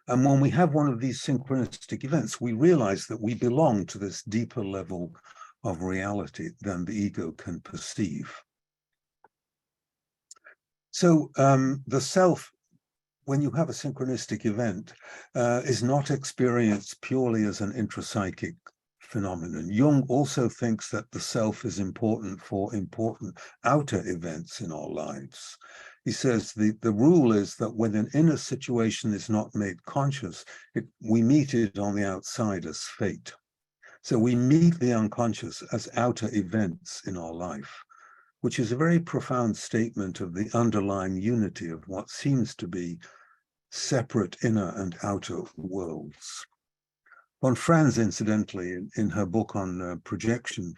And when we have one of these synchronistic events, we realize that we belong to this deeper level of reality than the ego can perceive. So the self, when you have a synchronistic event, is not experienced purely as an intrapsychic phenomenon. Jung also thinks that the self is important for important outer events in our lives. He says the rule is that when an inner situation is not made conscious, we meet it on the outside as fate. So we meet the unconscious as outer events in our life. which is a very profound statement of the underlying unity of what seems to be separate inner and outer worlds. Von Franz, incidentally, in her book on projection,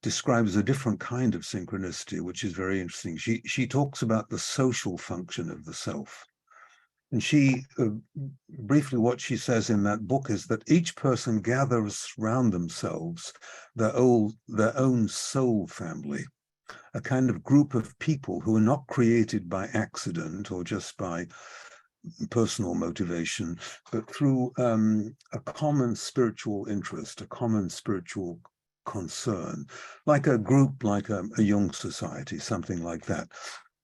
describes a different kind of synchronicity, which is very interesting. She talks about the social function of the self. And she, briefly, what she says in that book is that each person gathers around themselves their own soul family, a kind of group of people who are not created by accident or just by personal motivation, but through a common spiritual interest, a common spiritual concern, like a group, like a Jung society, something like that,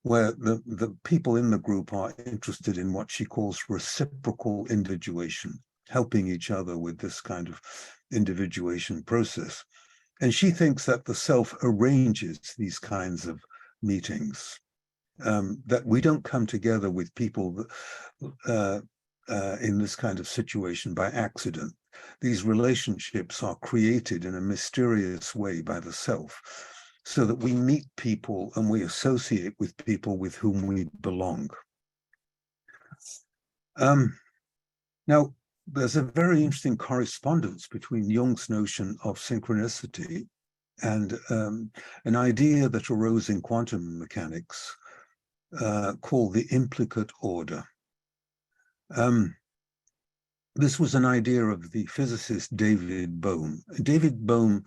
where the people in the group are interested in what she calls reciprocal individuation, helping each other with this kind of individuation process. And she thinks that the self arranges these kinds of meetings, that we don't come together with people in this kind of situation by accident. These relationships are created in a mysterious way by the self, so that we meet people and we associate with people with whom we belong. Now, there's a very interesting correspondence between Jung's notion of synchronicity and an idea that arose in quantum mechanics called the implicate order. This was an idea of the physicist David Bohm. David Bohm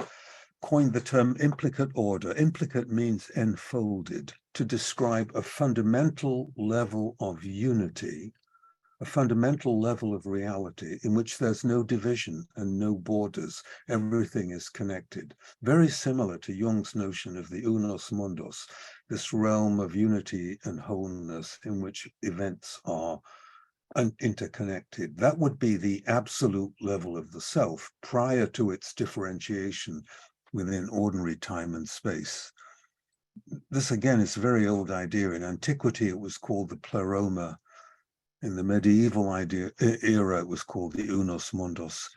coined the term implicate order. Implicate means enfolded, to describe a fundamental level of unity, a fundamental level of reality in which there's no division and no borders. Everything is connected. Very similar to Jung's notion of the unus mundus, this realm of unity and wholeness in which events are interconnected. That would be the absolute level of the self prior to its differentiation within ordinary time and space. This, again, is a very old idea. In antiquity, it was called the pleroma. In the medieval era, it was called the unus mundus.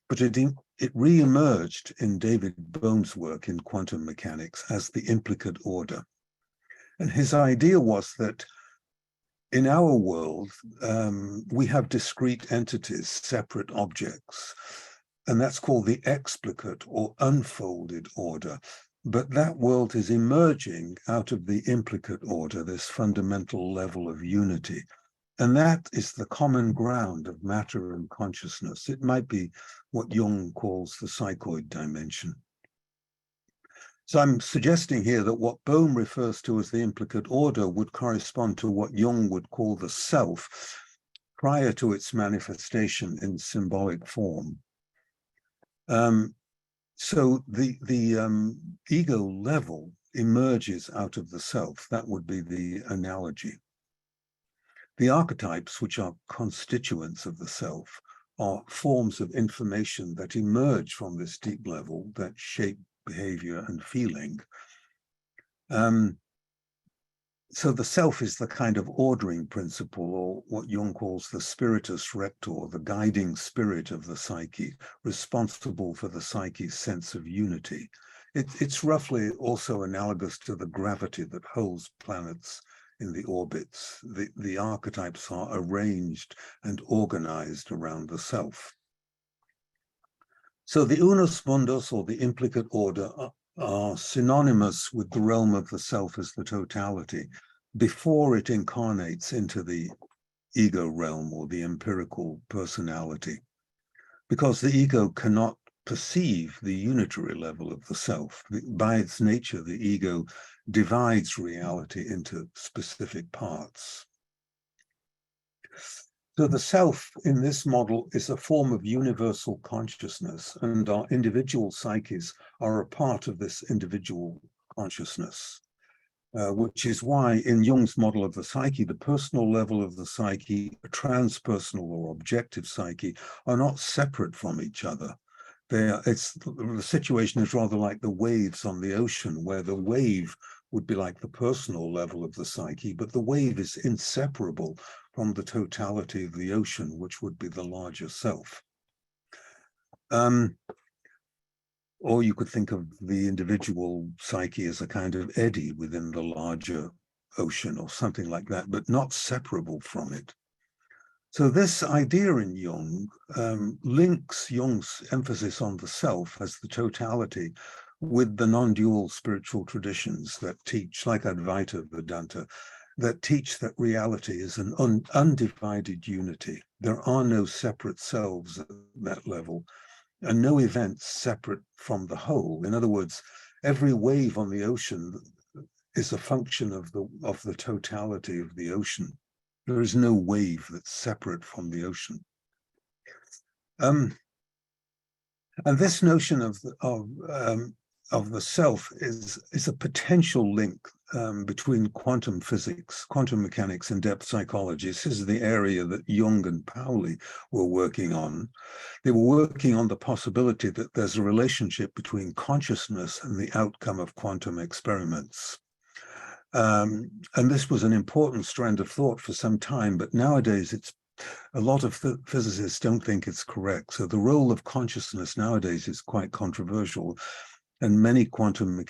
But it re-emerged in David Bohm's work in quantum mechanics as the implicate order. And his idea was that in our world, we have discrete entities, separate objects, and that's called the explicate or unfolded order. But that world is emerging out of the implicate order, this fundamental level of unity. And that is the common ground of matter and consciousness. It might be what Jung calls the psychoid dimension. So I'm suggesting here that what Bohm refers to as the implicate order would correspond to what Jung would call the self prior to its manifestation in symbolic form. So the ego level emerges out of the self. That would be the analogy. The archetypes, which are constituents of the self, are forms of information that emerge from this deep level that shape behavior and feeling. So the self is the kind of ordering principle, or what Jung calls the spiritus rector, the guiding spirit of the psyche, responsible for the psyche's sense of unity. It's roughly also analogous to the gravity that holds planets in the orbits. The archetypes are arranged and organized around the self. So the unus mundus, or the implicate order, are synonymous with the realm of the self as the totality before it incarnates into the ego realm or the empirical personality, because the ego cannot perceive the unitary level of the self. By its nature, the ego divides reality into specific parts. So the self in this model is a form of universal consciousness, and our individual psyches are a part of this individual consciousness, which is why in Jung's model of the psyche, the personal level of the psyche, a transpersonal or objective psyche, are not separate from each other. The situation is rather like the waves on the ocean, where the wave would be like the personal level of the psyche, but the wave is inseparable from the totality of the ocean, which would be the larger self. Or you could think of the individual psyche as a kind of eddy within the larger ocean or something like that, but not separable from it. So this idea in Jung links Jung's emphasis on the self as the totality with the non-dual spiritual traditions that teach, like Advaita Vedanta, that teach that reality is an undivided unity. There are no separate selves at that level, and no events separate from the whole. In other words, every wave on the ocean is a function of the totality of the ocean. There is no wave that's separate from the ocean. And this notion of the self is a potential link between quantum physics, quantum mechanics, and depth psychology. This is the area that Jung and Pauli were working on. They were working on the possibility that there's a relationship between consciousness and the outcome of quantum experiments. And this was an important strand of thought for some time, but nowadays a lot of physicists don't think it's correct. So the role of consciousness nowadays is quite controversial, and many quantum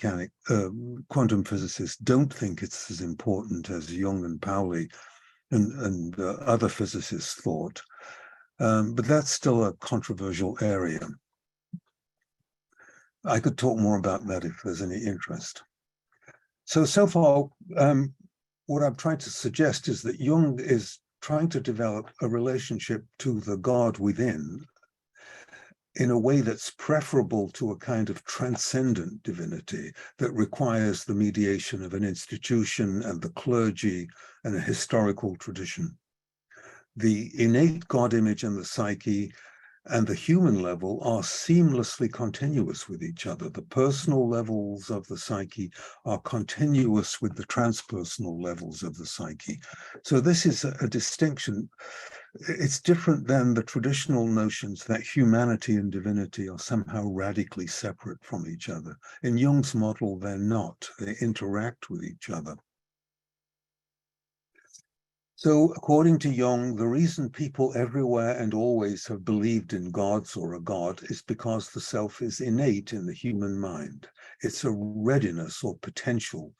physicists don't think it's as important as Jung and Pauli and other physicists thought. But that's still a controversial area. I could talk more about that if there's any interest. So far, what I'm trying to suggest is that Jung is trying to develop a relationship to the God within in a way that's preferable to a kind of transcendent divinity that requires the mediation of an institution and the clergy and a historical tradition. The innate God image and the psyche and the human level are seamlessly continuous with each other. The personal levels of the psyche are continuous with the transpersonal levels of the psyche. So this is a distinction. It's different than the traditional notions that humanity and divinity are somehow radically separate from each other. In Jung's model, they're not. They interact with each other. So according to Jung, the reason people everywhere and always have believed in gods or a god is because the self is innate in the human mind. It's a readiness or potential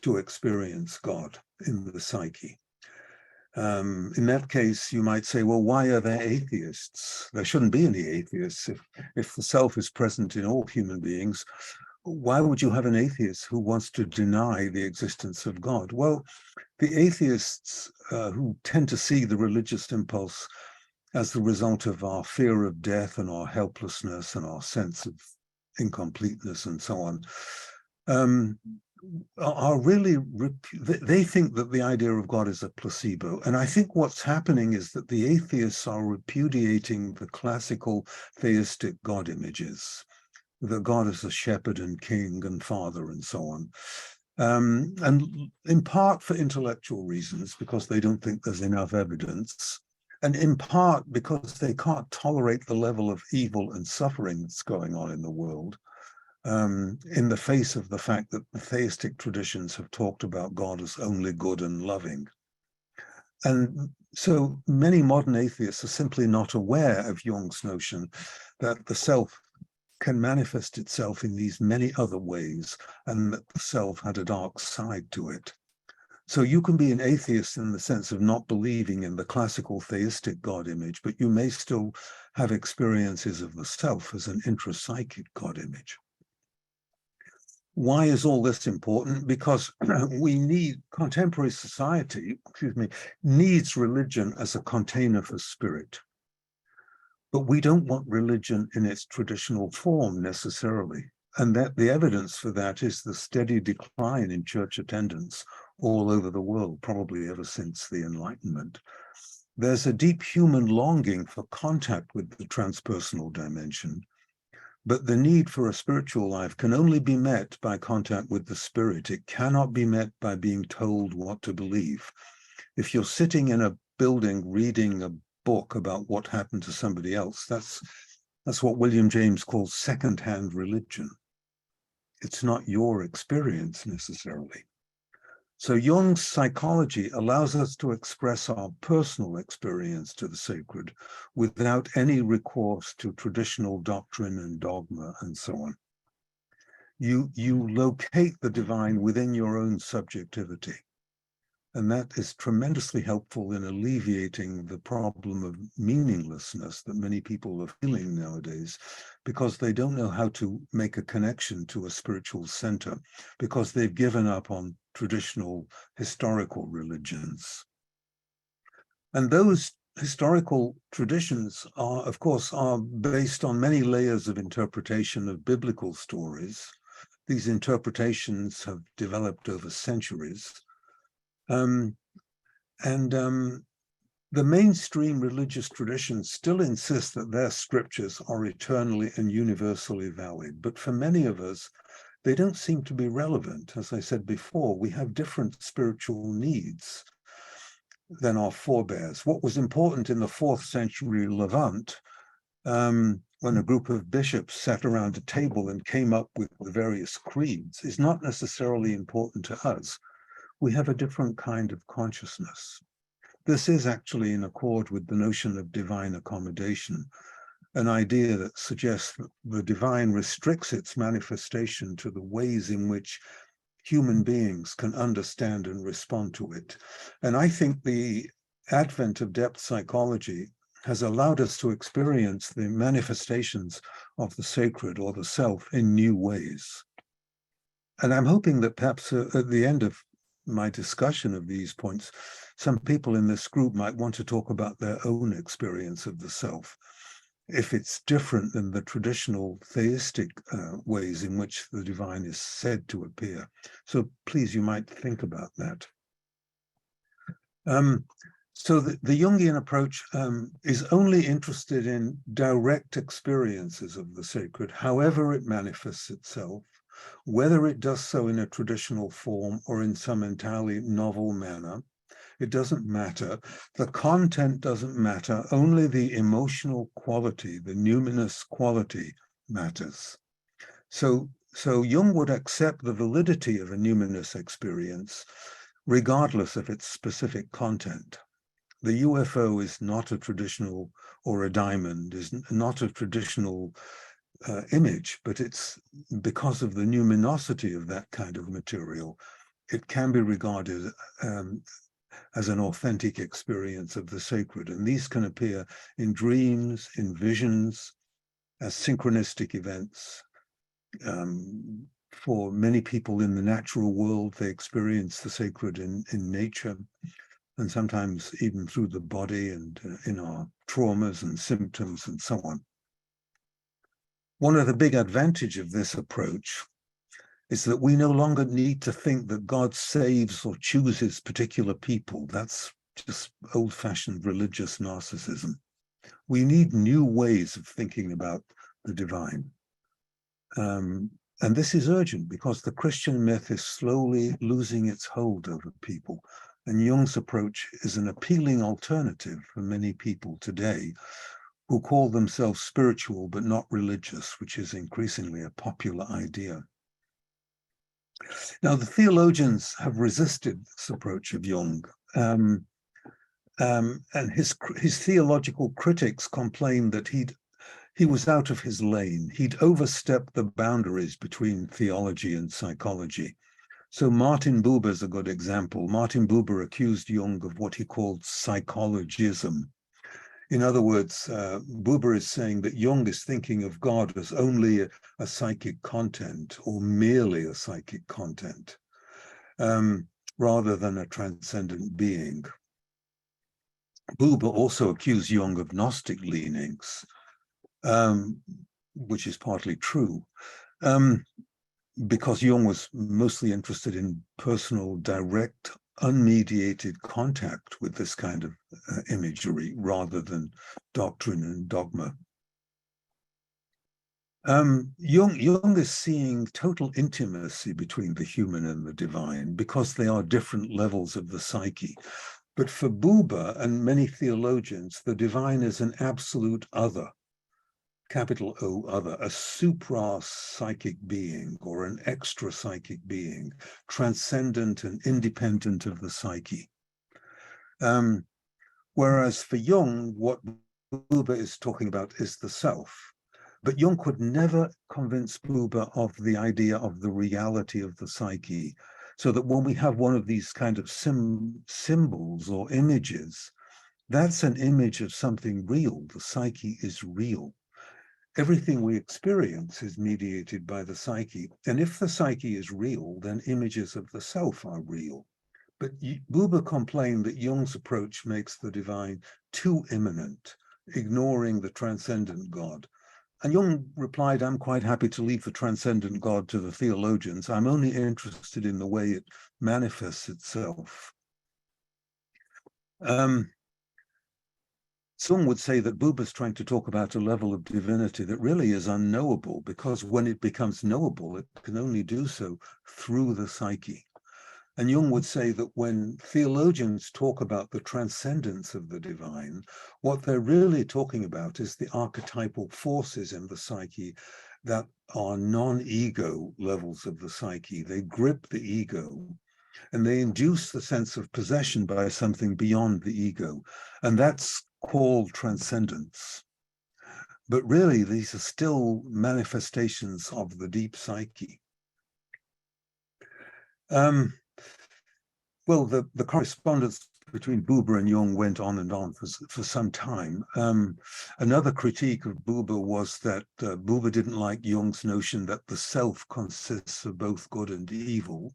to experience God in the psyche. In that case, you might say, well, why are there atheists? There shouldn't be any atheists. If the self is present in all human beings, why would you have an atheist who wants to deny the existence of God? Well, the atheists who tend to see the religious impulse as the result of our fear of death and our helplessness and our sense of incompleteness and so on, are really, they think that the idea of God is a placebo. And I think what's happening is that the atheists are repudiating the classical theistic God images, that God is a shepherd and king and father and so on. And in part for intellectual reasons, because they don't think there's enough evidence, and in part because they can't tolerate the level of evil and suffering that's going on in the world, in the face of the fact that the theistic traditions have talked about God as only good and loving. And so many modern atheists are simply not aware of Jung's notion that the self can manifest itself in these many other ways, and that the self had a dark side to it. So you can be an atheist in the sense of not believing in the classical theistic God image, but you may still have experiences of the self as an intrapsychic God image. Why is all this important? Because contemporary society, needs religion as a container for spirit. But we don't want religion in its traditional form necessarily. And that the evidence for that is the steady decline in church attendance all over the world, probably ever since the Enlightenment. There's a deep human longing for contact with the transpersonal dimension, but the need for a spiritual life can only be met by contact with the spirit. It cannot be met by being told what to believe. If you're sitting in a building reading a book about what happened to somebody else, that's what William James calls second-hand religion. It's not your experience necessarily. So Jung's psychology allows us to express our personal experience to the sacred without any recourse to traditional doctrine and dogma and so on. You locate the divine within your own subjectivity. And that is tremendously helpful in alleviating the problem of meaninglessness that many people are feeling nowadays, because they don't know how to make a connection to a spiritual center, because they've given up on traditional historical religions. And those historical traditions are, of course, are based on many layers of interpretation of biblical stories. These interpretations have developed over centuries. The mainstream religious traditions still insist that their scriptures are eternally and universally valid. But for many of us, they don't seem to be relevant. As I said before, we have different spiritual needs than our forebears. What was important in the 4th century Levant, when a group of bishops sat around a table and came up with the various creeds, is not necessarily important to us. We have a different kind of consciousness. This is actually in accord with the notion of divine accommodation, an idea that suggests that the divine restricts its manifestation to the ways in which human beings can understand and respond to it. And I think the advent of depth psychology has allowed us to experience the manifestations of the sacred or the self in new ways. And I'm hoping that perhaps at the end of my discussion of these points, some people in this group might want to talk about their own experience of the self, if it's different than the traditional theistic ways in which the divine is said to appear. So please, you might think about that. So the Jungian approach is only interested in direct experiences of the sacred, however it manifests itself, whether it does so in a traditional form or in some entirely novel manner. It doesn't matter. The content doesn't matter. Only the emotional quality, the numinous quality matters. So Jung would accept the validity of a numinous experience, regardless of its specific content. The UFO is not a traditional, or a diamond is not a traditional image, but it's because of the numinosity of that kind of material, it can be regarded as an authentic experience of the sacred. And these can appear in dreams, in visions, as synchronistic events. For many people in the natural world, they experience the sacred in nature, and sometimes even through the body and in our traumas and symptoms and so on. One of the big advantages of this approach is that we no longer need to think that God saves or chooses particular people. That's just old-fashioned religious narcissism. We need new ways of thinking about the divine. And this is urgent because the Christian myth is slowly losing its hold over people. And Jung's approach is an appealing alternative for many people today who call themselves spiritual but not religious, which is increasingly a popular idea. Now, the theologians have resisted this approach of Jung, and his theological critics complained that he was out of his lane. He'd overstepped the boundaries between theology and psychology. So Martin Buber is a good example. Martin Buber accused Jung of what he called psychologism. In other words, Buber is saying that Jung is thinking of God as only a psychic content, or merely a psychic content, rather than a transcendent being. Buber also accused Jung of Gnostic leanings, which is partly true, because Jung was mostly interested in personal, direct, unmediated contact with this kind of imagery rather than doctrine and dogma. Jung is seeing total intimacy between the human and the divine because they are different levels of the psyche. But for Buber and many theologians, the divine is an absolute other, capital O other, a supra-psychic being or an extra-psychic being, transcendent and independent of the psyche. Whereas for Jung, what Buber is talking about is the self. But Jung could never convince Buber of the idea of the reality of the psyche, so that when we have one of these kind of symbols or images, that's an image of something real. The psyche is real. Everything we experience is mediated by the psyche. And if the psyche is real, then images of the self are real. But Buber complained that Jung's approach makes the divine too immanent, ignoring the transcendent God. And Jung replied, I'm quite happy to leave the transcendent God to the theologians. I'm only interested in the way it manifests itself. Some would say that Buber's trying to talk about a level of divinity that really is unknowable, because when it becomes knowable, it can only do so through the psyche. And Jung would say that when theologians talk about the transcendence of the divine, what they're really talking about is the archetypal forces in the psyche that are non-ego levels of the psyche. They grip the ego and they induce the sense of possession by something beyond the ego. And that's called transcendence. But really, these are still manifestations of the deep psyche. Well, the correspondence between Buber and Jung went on and on for some time. Another critique of Buber was that Buber didn't like Jung's notion that the self consists of both good and evil,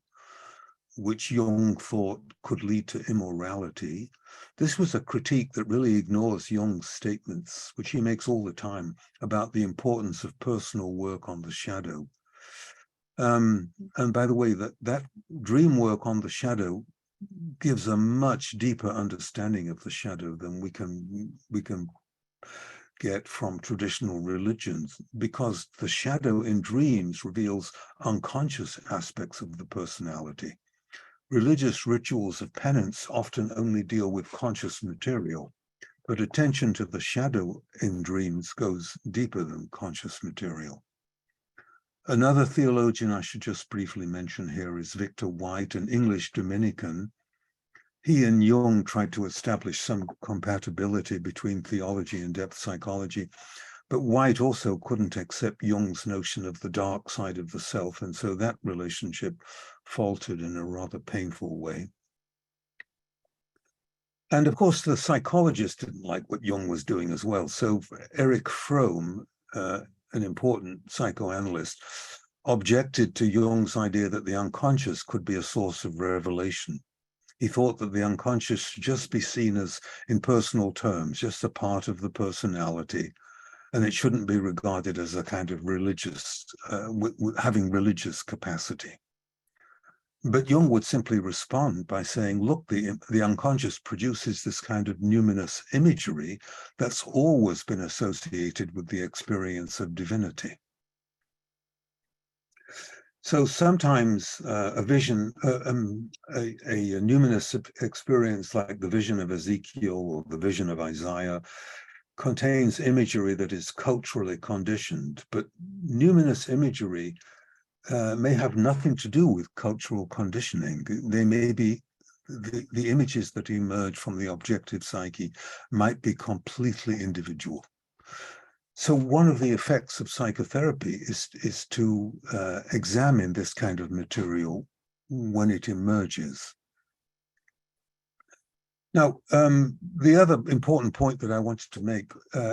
which Jung thought could lead to immorality. This was a critique that really ignores Jung's statements, which he makes all the time, about the importance of personal work on the shadow. And by the way, that dream work on the shadow gives a much deeper understanding of the shadow than we can get from traditional religions, because the shadow in dreams reveals unconscious aspects of the personality. Religious rituals of penance often only deal with conscious material, but attention to the shadow in dreams goes deeper than conscious material. Another theologian I should just briefly mention here is Victor White, an English Dominican. He and Jung tried to establish some compatibility between theology and depth psychology, but White also couldn't accept Jung's notion of the dark side of the self, and so that relationship faltered in a rather painful way. And of course, the psychologists didn't like what Jung was doing as well. So Erich Fromm, an important psychoanalyst, objected to Jung's idea that the unconscious could be a source of revelation. He thought that the unconscious should just be seen as, in personal terms, just a part of the personality, and it shouldn't be regarded as a kind of religious, having religious capacity. But Jung would simply respond by saying, look, the unconscious produces this kind of numinous imagery that's always been associated with the experience of divinity. So sometimes a vision, a numinous experience like the vision of Ezekiel or the vision of Isaiah contains imagery that is culturally conditioned, but numinous imagery may have nothing to do with cultural conditioning. They may be, the images that emerge from the objective psyche might be completely individual. So one of the effects of psychotherapy is to examine this kind of material when it emerges. Now, the other important point that I wanted to make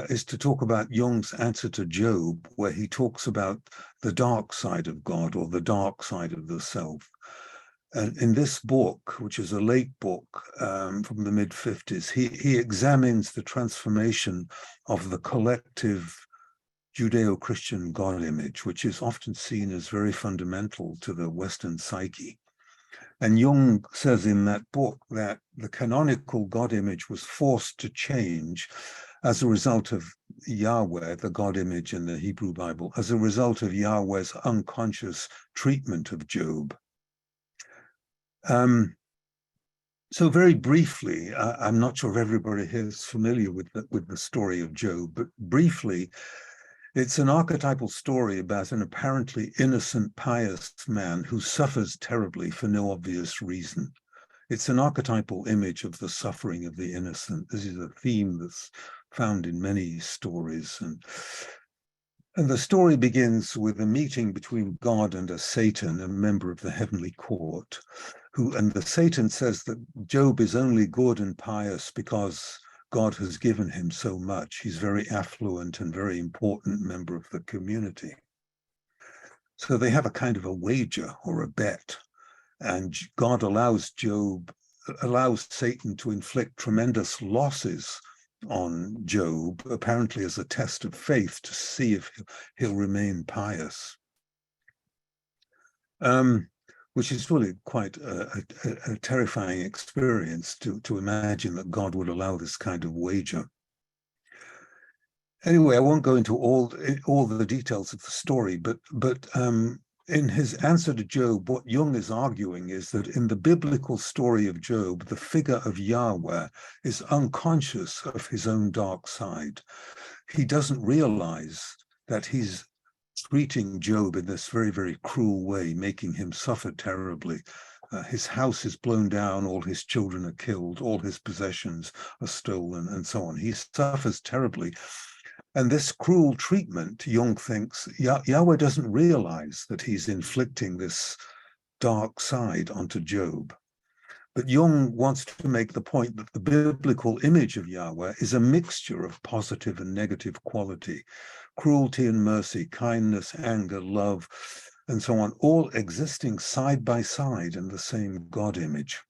is to talk about Jung's answer to Job, where he talks about the dark side of God, or the dark side of the self. And in this book, which is a late book from the mid-50s, he examines the transformation of the collective Judeo-Christian God image, which is often seen as very fundamental to the Western psyche. And Jung says in that book that the canonical God image was forced to change as a result of Yahweh, the God image in the Hebrew Bible, as a result of Yahweh's unconscious treatment of Job. So very briefly, I'm not sure if everybody here is familiar with the story of Job, but briefly, it's an archetypal story about an apparently innocent, pious man who suffers terribly for no obvious reason. It's an archetypal image of the suffering of the innocent. This is a theme that's found in many stories. And the story begins with a meeting between God and a Satan, a member of the heavenly court, and the Satan says that Job is only good and pious because God has given him so much. He's very affluent and very important member of the community. So they have a kind of a wager or a bet, and God allows Satan to inflict tremendous losses on Job, apparently as a test of faith to see if he'll remain pious, which is really quite a terrifying experience to imagine that God would allow this kind of wager. Anyway, I won't go into all the details of the story, but in his answer to Job, what Jung is arguing is that in the biblical story of Job, the figure of Yahweh is unconscious of his own dark side. He doesn't realize that he's treating Job in this very, very cruel way, making him suffer terribly. His house is blown down, all his children are killed, all his possessions are stolen, and so on. He suffers terribly. And this cruel treatment, Jung thinks, Yahweh doesn't realize that he's inflicting this dark side onto Job. But Jung wants to make the point that the biblical image of Yahweh is a mixture of positive and negative quality, cruelty and mercy, kindness, anger, love, and so on, all existing side by side in the same God image.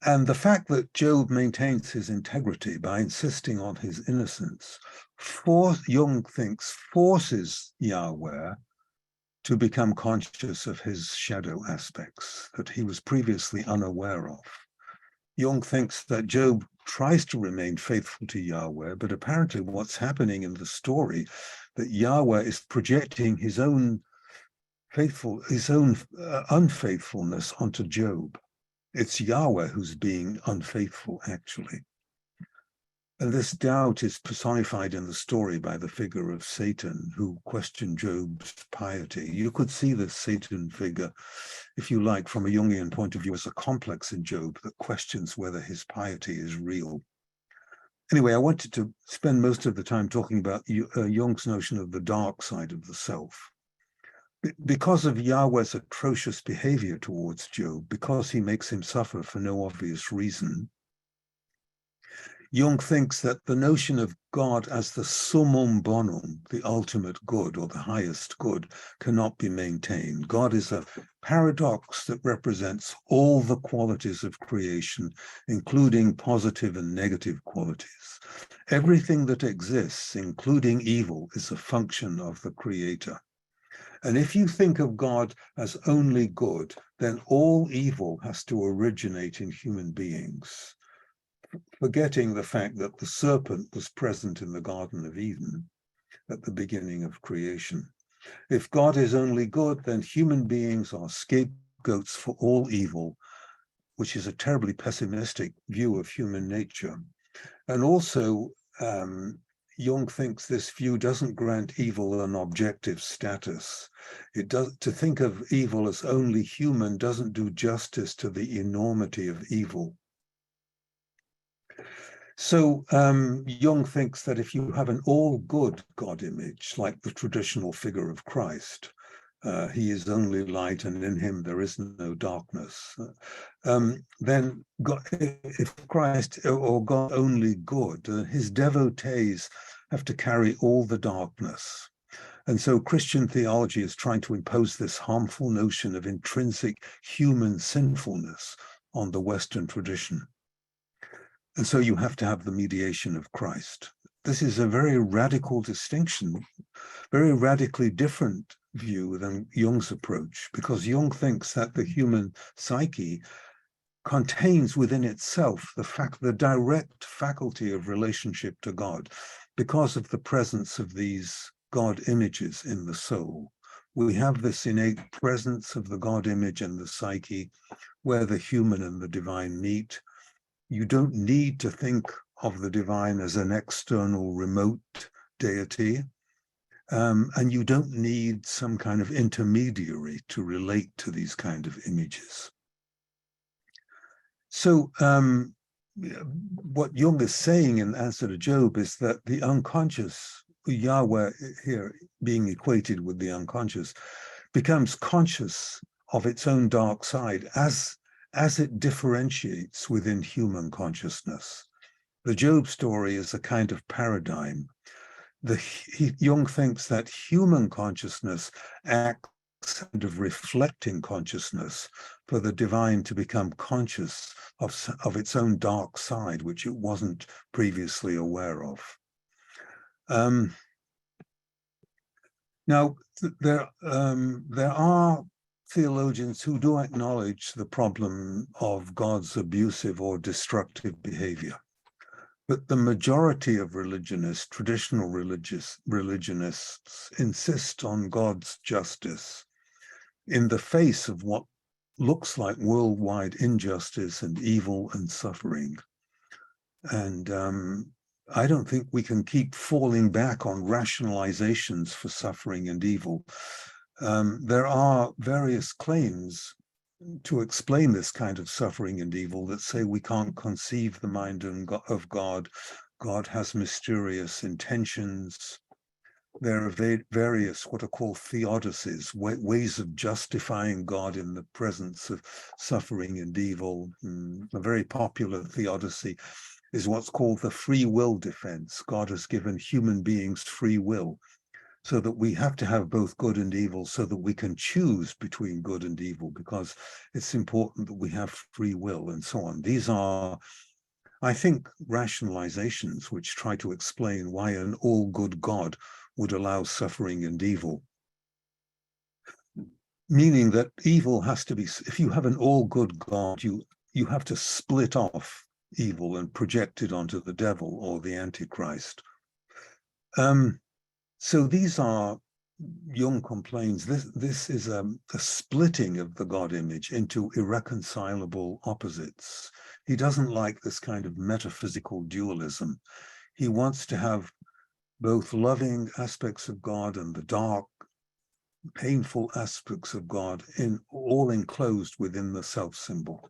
And the fact that Job maintains his integrity by insisting on his innocence, Jung thinks, forces Yahweh to become conscious of his shadow aspects that he was previously unaware of. Jung thinks that Job tries to remain faithful to Yahweh, but apparently what's happening in the story, that Yahweh is projecting his own unfaithfulness onto Job. It's Yahweh who's being unfaithful, actually. And this doubt is personified in the story by the figure of Satan, who questioned Job's piety. You could see this Satan figure, if you like, from a Jungian point of view, as a complex in Job that questions whether his piety is real. Anyway, I wanted to spend most of the time talking about Jung's notion of the dark side of the self. Because of Yahweh's atrocious behavior towards Job, because he makes him suffer for no obvious reason, Jung thinks that the notion of God as the summum bonum, the ultimate good or the highest good, cannot be maintained. God is a paradox that represents all the qualities of creation, including positive and negative qualities. Everything that exists, including evil, is a function of the Creator. And if you think of God as only good, then all evil has to originate in human beings, forgetting the fact that the serpent was present in the Garden of Eden at the beginning of creation. If God is only good, then human beings are scapegoats for all evil, which is a terribly pessimistic view of human nature. And also, Jung thinks this view doesn't grant evil an objective status. To think of evil as only human doesn't do justice to the enormity of evil. So Jung thinks that if you have an all-good God image, like the traditional figure of Christ, he is only light and in him there is no darkness, then God, if Christ or God only good, his devotees have to carry all the darkness. And so Christian theology is trying to impose this harmful notion of intrinsic human sinfulness on the Western tradition. And so you have to have the mediation of Christ. This is a very radical distinction, very radically different view than Jung's approach, because Jung thinks that the human psyche contains within itself the direct faculty of relationship to God because of the presence of these God images in the soul. We have this innate presence of the God image in the psyche where the human and the divine meet. You don't need to think of the divine as an external remote deity, and you don't need some kind of intermediary to relate to these kind of images. So what Jung is saying in answer to Job is that the unconscious Yahweh here being equated with the unconscious, becomes conscious of its own dark side as it differentiates within human consciousness. The Job story is a kind of paradigm. Jung thinks that human consciousness acts kind of reflecting consciousness for the divine to become conscious of its own dark side, which it wasn't previously aware of. Now, there are theologians who do acknowledge the problem of God's abusive or destructive behavior. But the majority of religionists, traditional religionists, insist on God's justice in the face of what looks like worldwide injustice and evil and suffering. And I don't think we can keep falling back on rationalizations for suffering and evil. There are various claims to explain this kind of suffering and evil that say we can't conceive the mind of God. God has mysterious intentions. There are various what are called theodicies, ways of justifying God in the presence of suffering and evil. A very popular theodicy is what's called the free will defense. God has given human beings free will, so that we have to have both good and evil so that we can choose between good and evil, because it's important that we have free will and so on. These are, I think, rationalizations which try to explain why an all-good God would allow suffering and evil. Meaning that evil has to be, if you have an all-good God, you have to split off evil and project it onto the devil or the Antichrist. So these are, Jung complains, this is a splitting of the God image into irreconcilable opposites. He doesn't like this kind of metaphysical dualism. He wants to have both loving aspects of God and the dark, painful aspects of God all enclosed within the self symbol.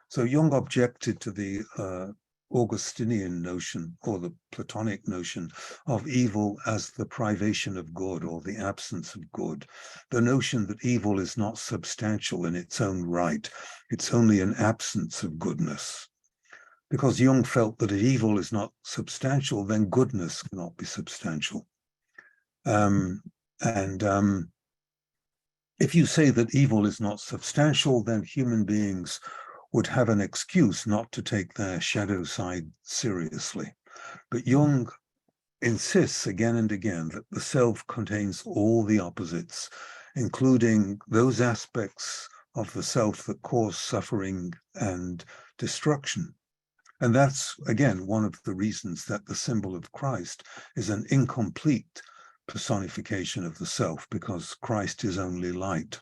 So Jung objected to the Augustinian notion, or the Platonic notion, of evil as the privation of good or the absence of good. The notion that evil is not substantial in its own right. It's only an absence of goodness. Because Jung felt that if evil is not substantial, then goodness cannot be substantial. If you say that evil is not substantial, then human beings would have an excuse not to take their shadow side seriously. But Jung insists again and again that the self contains all the opposites, including those aspects of the self that cause suffering and destruction. And that's, again, one of the reasons that the symbol of Christ is an incomplete personification of the self, because Christ is only light.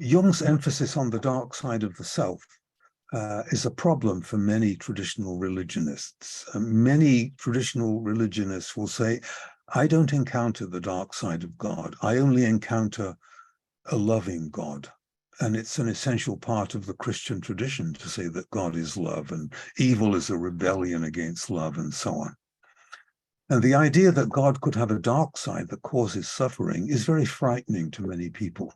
Jung's emphasis on the dark side of the self is a problem for many traditional religionists. Many traditional religionists will say, I don't encounter the dark side of God. I only encounter a loving God. And it's an essential part of the Christian tradition to say that God is love and evil is a rebellion against love and so on. And the idea that God could have a dark side that causes suffering is very frightening to many people.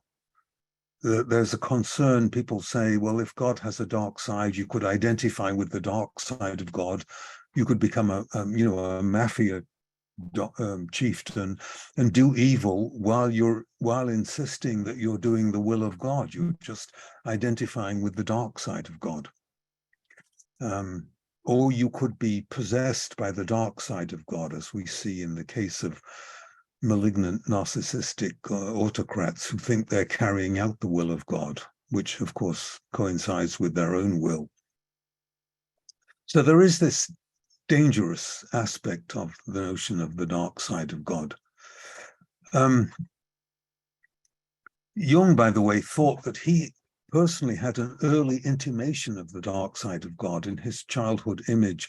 There's a concern, people say, well, if God has a dark side, you could identify with the dark side of God. You could become a mafia chieftain and do evil while insisting that you're doing the will of God. You're just identifying with the dark side of God. Or you could be possessed by the dark side of God, as we see in the case of malignant narcissistic autocrats who think they're carrying out the will of God, which of course coincides with their own will. So there is this dangerous aspect of the notion of the dark side of God. Jung, by the way, thought that he personally had an early intimation of the dark side of God in his childhood image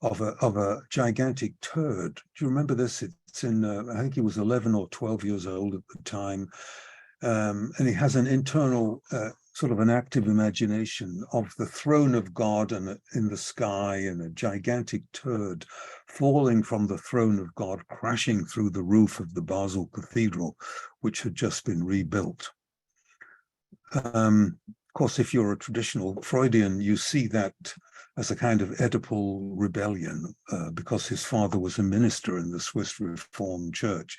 of a gigantic turd. Do you remember this? It's in, I think he was 11 or 12 years old at the time. And he has an internal sort of an active imagination of the throne of God and in the sky, and a gigantic turd falling from the throne of God, crashing through the roof of the Basel Cathedral, which had just been rebuilt. Of course, if you're a traditional Freudian, you see that as a kind of Oedipal rebellion, because his father was a minister in the Swiss Reformed Church.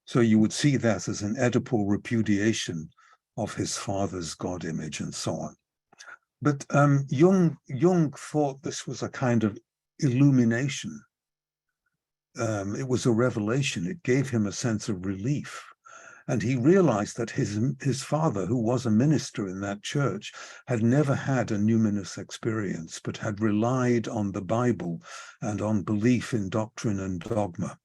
So you would see that as an Oedipal repudiation of his father's God image and so on. But Jung thought this was a kind of illumination. It was a revelation. It gave him a sense of relief. And he realized that his father, who was a minister in that church, had never had a numinous experience, but had relied on the Bible and on belief in doctrine and dogma.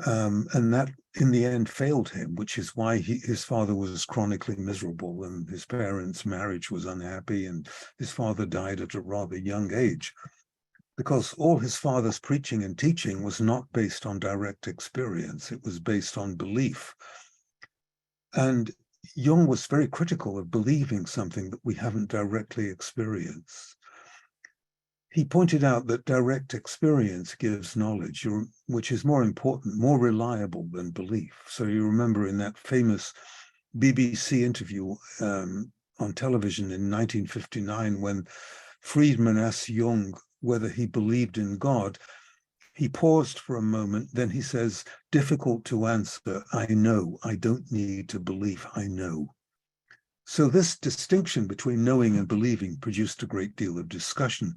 And that, in the end, failed him, which is why his father was chronically miserable, and his parents' marriage was unhappy, and his father died at a rather young age, because all his father's preaching and teaching was not based on direct experience. It was based on belief. And Jung was very critical of believing something that we haven't directly experienced. He pointed out that direct experience gives knowledge, which is more important, more reliable than belief. So you remember in that famous BBC interview on television in 1959, when Friedman asked Jung whether he believed in God, he paused for a moment, then he says, difficult to answer, I know, I don't need to believe, I know. So this distinction between knowing and believing produced a great deal of discussion.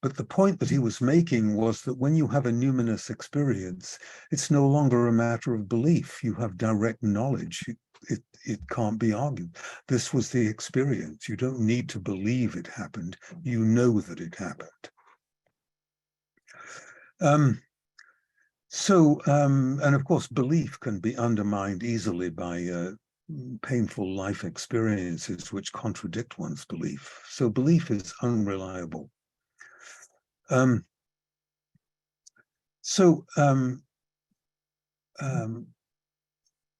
But the point that he was making was that when you have a numinous experience, it's no longer a matter of belief. You have direct knowledge. It can't be argued. This was the experience. You don't need to believe it happened. You know that it happened. And of course, belief can be undermined easily by painful life experiences which contradict one's belief. So belief is unreliable.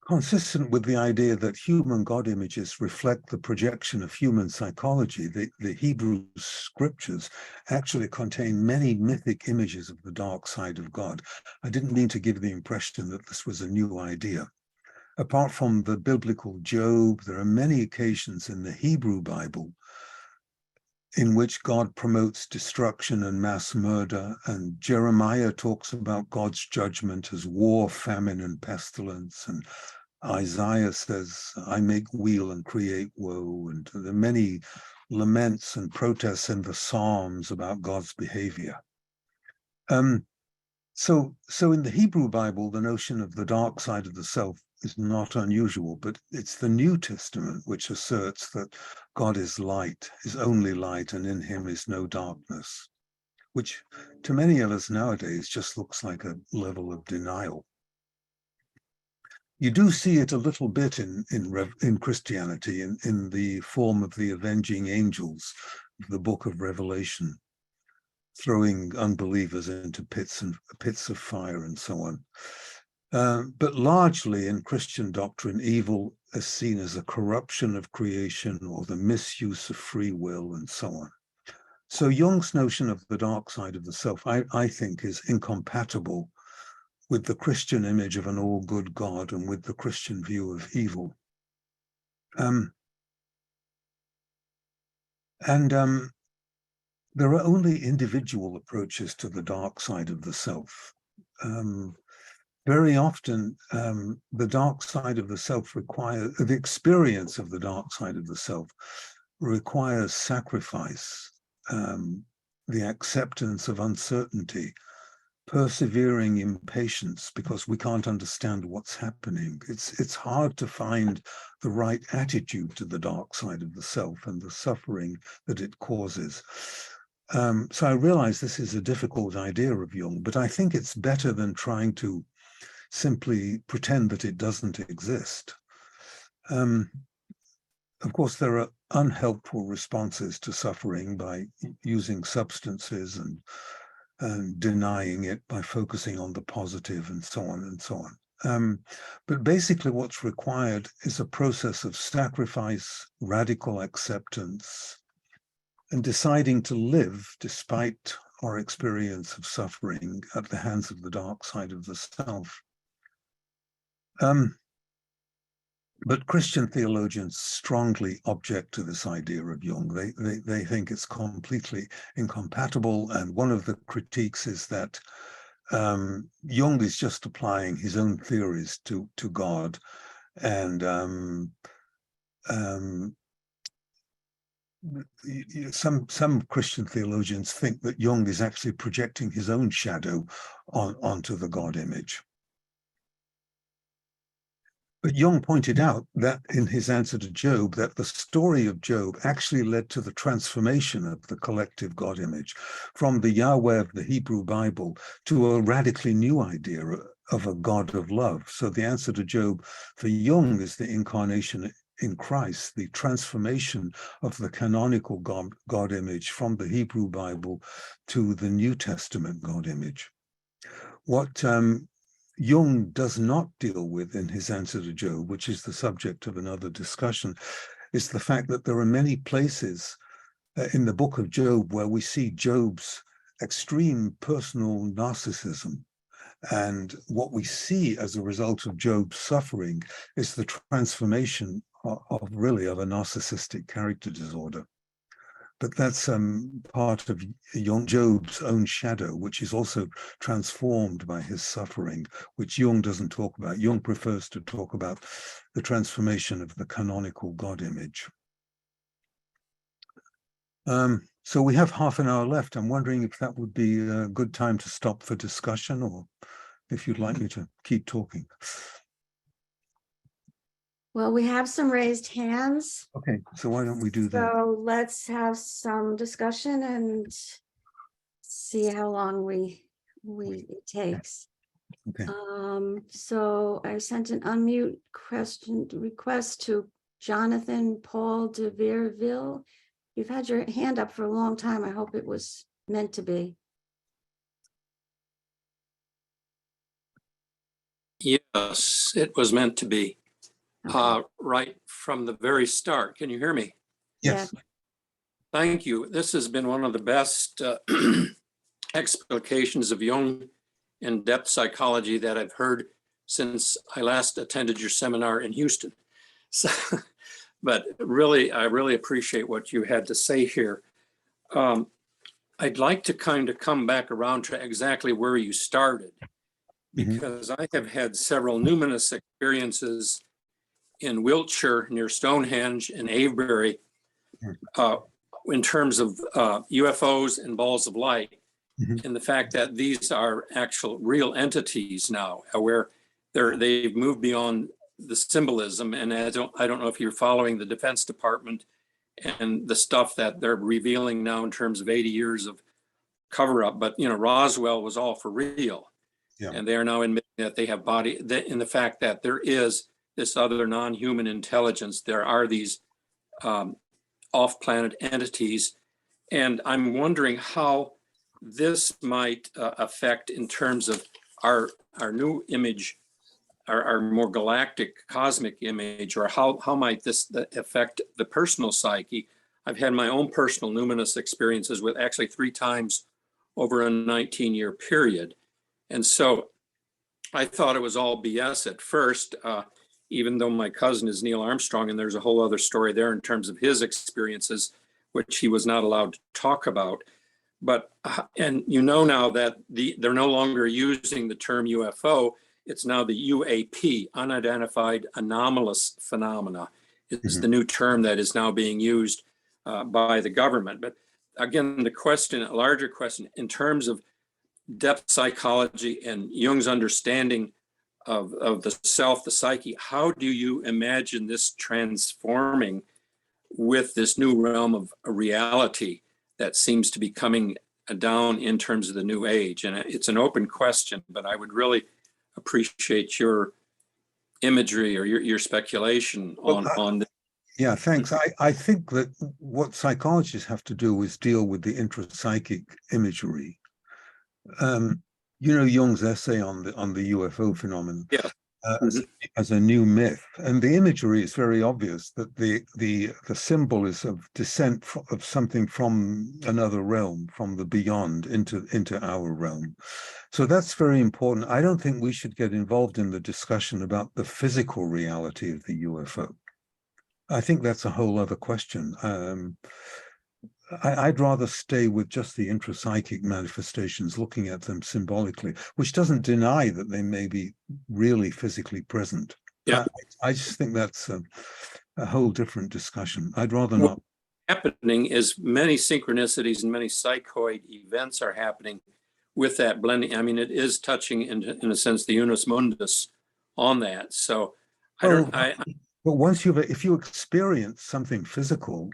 Consistent with the idea that human God images reflect the projection of human psychology, the Hebrew scriptures actually contain many mythic images of the dark side of God. I didn't mean to give the impression that this was a new idea. Apart from the biblical Job, there are many occasions in the Hebrew Bible in which God promotes destruction and mass murder, and Jeremiah talks about God's judgment as war, famine, and pestilence, and Isaiah says, I make weal and create woe, and there are many laments and protests in the Psalms about God's behavior. So in the Hebrew Bible, the notion of the dark side of the self is not unusual, but it's the New Testament which asserts that God is light, is only light, and in him is no darkness, which to many of us nowadays just looks like a level of denial. You do see it a little bit in Christianity, in the form of the avenging angels of the book of Revelation, throwing unbelievers into pits of fire and so on. But largely in Christian doctrine, evil is seen as a corruption of creation or the misuse of free will and so on. So Jung's notion of the dark side of the self, I think, is incompatible with the Christian image of an all-good God and with the Christian view of evil. There are only individual approaches to the dark side of the self. Very often, the dark side of the self the experience of the dark side of the self requires sacrifice, the acceptance of uncertainty, persevering impatience because we can't understand what's happening. It's hard to find the right attitude to the dark side of the self and the suffering that it causes. So I realize this is a difficult idea of Jung, but I think it's better than trying to simply pretend that it doesn't exist. Of course, there are unhelpful responses to suffering by using substances and denying it by focusing on the positive and so on and so on. But basically what's required is a process of sacrifice, radical acceptance, and deciding to live despite our experience of suffering at the hands of the dark side of the self. But Christian theologians strongly object to this idea of Jung. They think it's completely incompatible, and one of the critiques is that Jung is just applying his own theories to God, and some Christian theologians think that Jung is actually projecting his own shadow onto the God image. But Jung pointed out that in his answer to Job, that the story of Job actually led to the transformation of the collective God image from the Yahweh of the Hebrew Bible to a radically new idea of a God of love. So the answer to Job for Jung is the incarnation in Christ, the transformation of the canonical God image from the Hebrew Bible to the New Testament God image. What Jung does not deal with in his answer to Job, which is the subject of another discussion, is the fact that there are many places in the book of Job where we see Job's extreme personal narcissism. And what we see as a result of Job's suffering is the transformation of a narcissistic character disorder. But that's part of Job's own shadow, which is also transformed by his suffering, which Jung doesn't talk about. Jung prefers to talk about the transformation of the canonical God image. So we have half an hour left. I'm wondering if that would be a good time to stop for discussion, or if you'd like me to keep talking. Well, we have some raised hands. Okay, so why don't we do that? So let's have some discussion and see how long it takes. Okay. So I sent an unmute request to Jonathan Paul de Verville. You've had your hand up for a long time. I hope it was meant to be. Yes, it was meant to be. Okay. Right from the very start. Can you hear me? Yes. Yeah. Thank you. This has been one of the best explications of Jung in-depth psychology that I've heard since I last attended your seminar in Houston. So, but really, I really appreciate what you had to say here. I'd like to kind of come back around to exactly where you started, because I have had several numinous experiences in Wiltshire near Stonehenge and Avebury in terms of UFOs and balls of light, and the fact that these are actual real entities now, where they've moved beyond the symbolism. And I don't know if you're following the Defense Department and the stuff that they're revealing now in terms of 80 years of cover up, but Roswell was all for real. Yeah. And they are now admitting that they have in the fact that there is this other non-human intelligence. There are these off-planet entities. And I'm wondering how this might affect in terms of our new image, our more galactic cosmic image, or how might this affect the personal psyche. I've had my own personal numinous experiences with actually 3 times over a 19-year period. And so I thought it was all BS at first, even though my cousin is Neil Armstrong, and there's a whole other story there in terms of his experiences, which he was not allowed to talk about. But, and now that they're no longer using the term UFO, it's now the UAP, unidentified anomalous phenomena. It's the new term that is now being used by the government. But again, a larger question, in terms of depth psychology and Jung's understanding of the self, the psyche, how do you imagine this transforming with this new realm of reality that seems to be coming down in terms of the new age? And it's an open question, but I would really appreciate your imagery or your speculation on this. Yeah, thanks. I think that what psychologists have to do is deal with the intrapsychic imagery. Jung's essay on the UFO phenomenon. Yeah. as a new myth, and the imagery is very obvious that the symbol is of descent of something from another realm, from the beyond into our realm. So that's very important. I don't think we should get involved in the discussion about the physical reality of the UFO. I think that's a whole other question. I'd rather stay with just the intrapsychic manifestations, looking at them symbolically, which doesn't deny that they may be really physically present. Yeah. I just think that's a whole different discussion. I'd rather not. Happening is many synchronicities and many psychoid events are happening with that blending. I mean, it is touching in a sense the unus mundus on that. So but once if you experience something physical,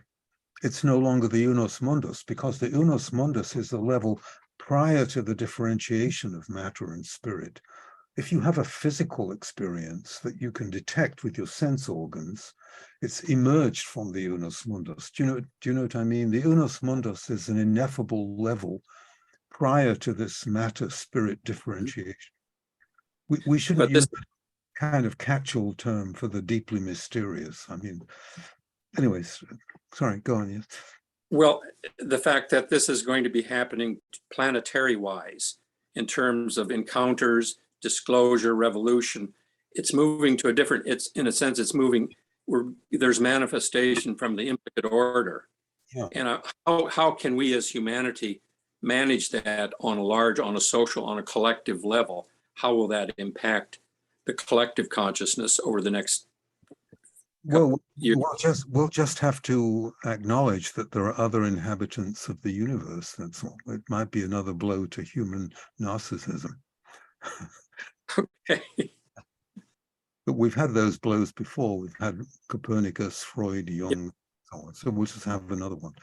it's no longer the unus mundus, because the unus mundus is the level prior to the differentiation of matter and spirit. If you have a physical experience that you can detect with your sense organs, it's emerged from the unus mundus. Do you know what I mean? The unus mundus is an ineffable level prior to this matter-spirit differentiation. We shouldn't use that kind of catch-all term for the deeply mysterious. I mean, anyways, sorry, go on, yes. Well, the fact that this is going to be happening planetary-wise in terms of encounters, disclosure, revolution, it's moving to a different, it's in a sense, it's moving where there's manifestation from the implicate order. Yeah. And how can we as humanity manage that on a social, on a collective level? How will that impact the collective consciousness over the next Well, we'll just have to acknowledge that there are other inhabitants of the universe. That's all. It might be another blow to human narcissism. Okay. But we've had those blows before. We've had Copernicus, Freud, Jung, so on. So we'll just have another one.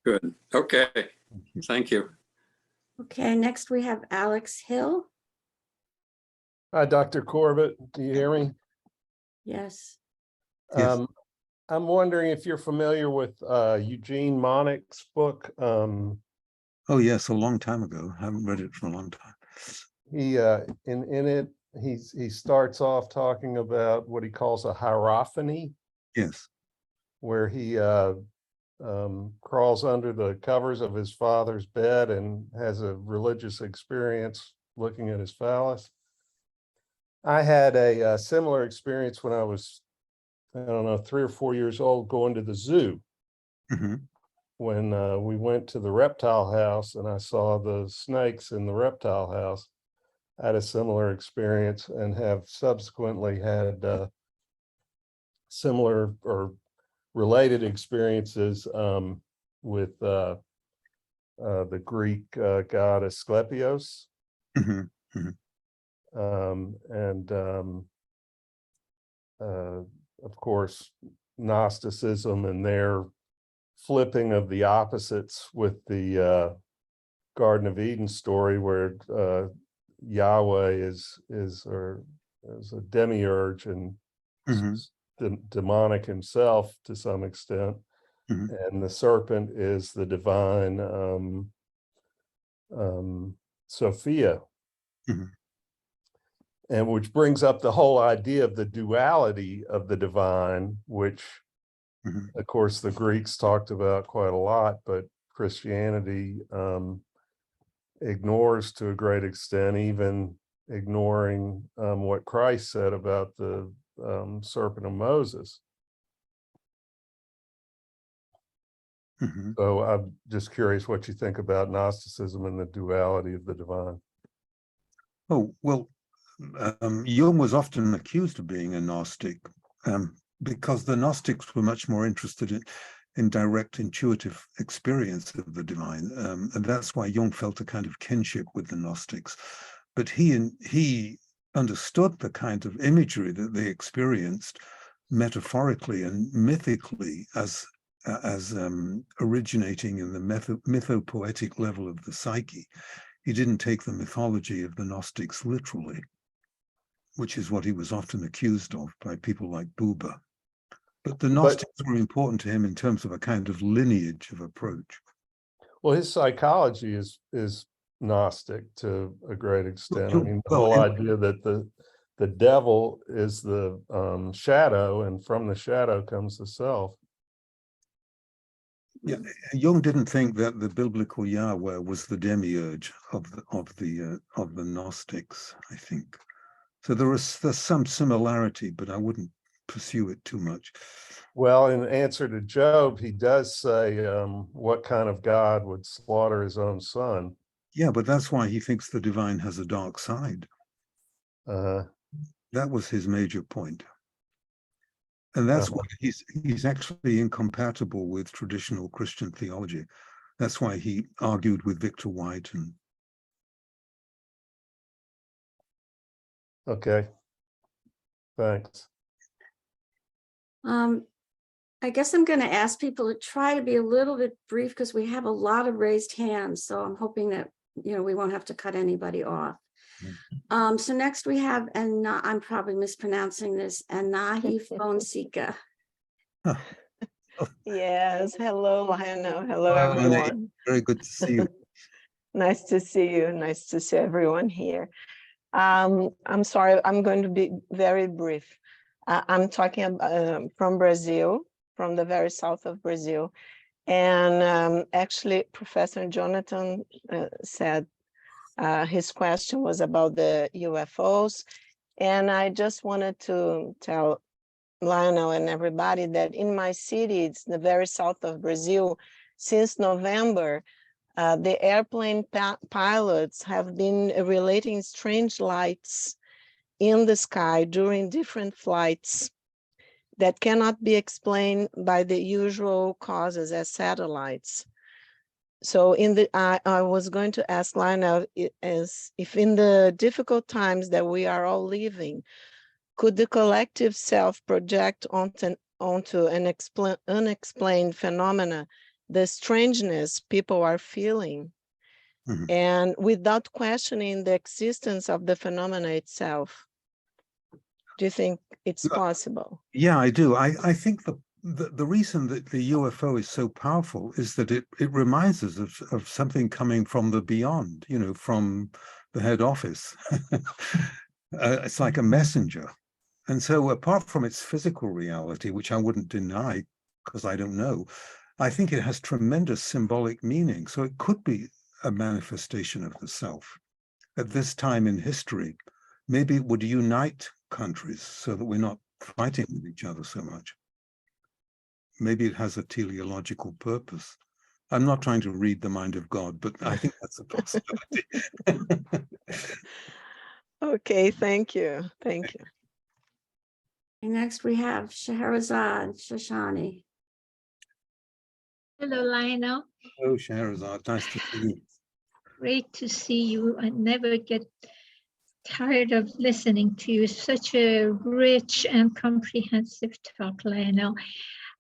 Good. Okay. Thank you. Okay, next we have Alex Hill. Hi, Dr. Corbett. Do you hear me? Yes. Yes. I'm wondering if you're familiar with Eugene Monnick's book. Oh yes, a long time ago. I haven't read it for a long time. He in it he starts off talking about what he calls a hierophany, Yes. where he crawls under the covers of his father's bed and has a religious experience looking at his phallus. I had a similar experience when I was, I don't know, 3 or 4 years old, going to the zoo. Mm-hmm. When we went to the reptile house and I saw the snakes in the reptile house. I had a similar experience and have subsequently had similar or related experiences with the Greek god Asclepios. Mm-hmm. Mm-hmm. Of course, Gnosticism and their flipping of the opposites with the Garden of Eden story, where Yahweh is a demiurge and demonic himself to some extent, and the serpent is the divine Sophia. And which brings up the whole idea of the duality of the divine, which of course the Greeks talked about quite a lot, but Christianity ignores to a great extent, even ignoring what Christ said about the serpent of Moses. So I'm just curious what you think about Gnosticism and the duality of the divine. Oh, well, Jung was often accused of being a Gnostic because the Gnostics were much more interested in direct intuitive experience of the divine. And that's why Jung felt a kind of kinship with the Gnostics. But he understood the kind of imagery that they experienced metaphorically and mythically as originating in the mythopoetic level of the psyche. He didn't take the mythology of the Gnostics literally, which is what he was often accused of by people like Buber. But the Gnostics were important to him in terms of a kind of lineage of approach. Well, his psychology is Gnostic to a great extent. I mean, the whole idea that the devil is the shadow, and from the shadow comes the self. Yeah, Jung didn't think that the biblical Yahweh was the demiurge of the Gnostics, I think. So there's some similarity, but I wouldn't pursue it too much. Well, in answer to Job, he does say, what kind of God would slaughter his own son? Yeah, but that's why he thinks the divine has a dark side. That was his major point. And that's why he's actually incompatible with traditional Christian theology. That's why he argued with Victor White. And Okay, thanks. I guess I'm going to ask people to try to be a little bit brief because we have a lot of raised hands. So I'm hoping that, we won't have to cut anybody off. So next we have, and I'm probably mispronouncing this, Anahi Fonseca. Yes, hello, Lionel. Hello, Anahi, everyone. very good to see you. Nice to see you. Nice to see everyone here. I'm sorry, I'm going to be very brief. I'm talking from Brazil, from the very south of Brazil. And actually, Professor Jonathan said his question was about the UFOs. And I just wanted to tell Lionel and everybody that in my city, it's the very south of Brazil, since November, the airplane pilots have been relating strange lights in the sky during different flights that cannot be explained by the usual causes as satellites. So I was going to ask Lionel if in the difficult times that we are all living, could the collective self project onto an unexplained phenomena, the strangeness people are feeling, and without questioning the existence of the phenomena itself? Do you think it's possible? Yeah, I do. I think the reason that the UFO is so powerful is that it reminds us of something coming from the beyond, from the head office. It's like a messenger. And so apart from its physical reality, which I wouldn't deny because I don't know, I think it has tremendous symbolic meaning. So it could be a manifestation of the self. At this time in history, maybe it would unite countries so that we're not fighting with each other so much. Maybe it has a teleological purpose. I'm not trying to read the mind of God, but I think that's a possibility. Okay, thank you. Thank you. And next we have Scheherazade Shoshani. Hello, Lionel. Oh, Scheherazade, nice to see you. Great to see you. I never get tired of listening to you. Such a rich and comprehensive talk, Lionel.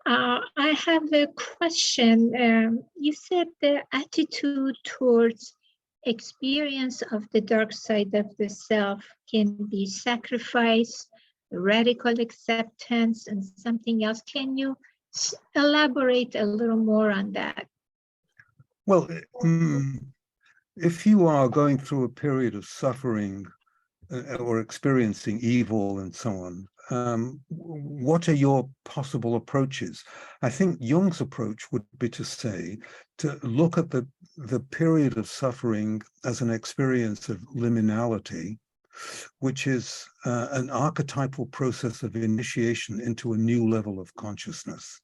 I have a question. You said the attitude towards experience of the dark side of the self can be sacrifice, radical acceptance, and something else. Can you elaborate a little more on that? Well, if you are going through a period of suffering or experiencing evil and so on, what are your possible approaches? I think Jung's approach would be to say, to look at the period of suffering as an experience of liminality, which is an archetypal process of initiation into a new level of consciousness.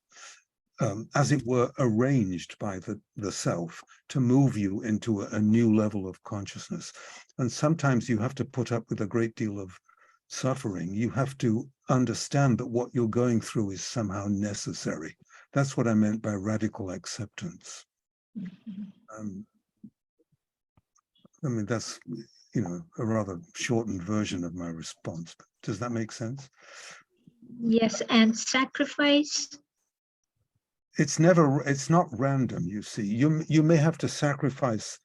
As it were, arranged by the self to move you into a new level of consciousness. And sometimes you have to put up with a great deal of suffering. You have to understand that what you're going through is somehow necessary. That's what I meant by radical acceptance. I mean, that's, a rather shortened version of my response. Does that make sense? Yes, and sacrifice? It's not random, you see. You may have to sacrifice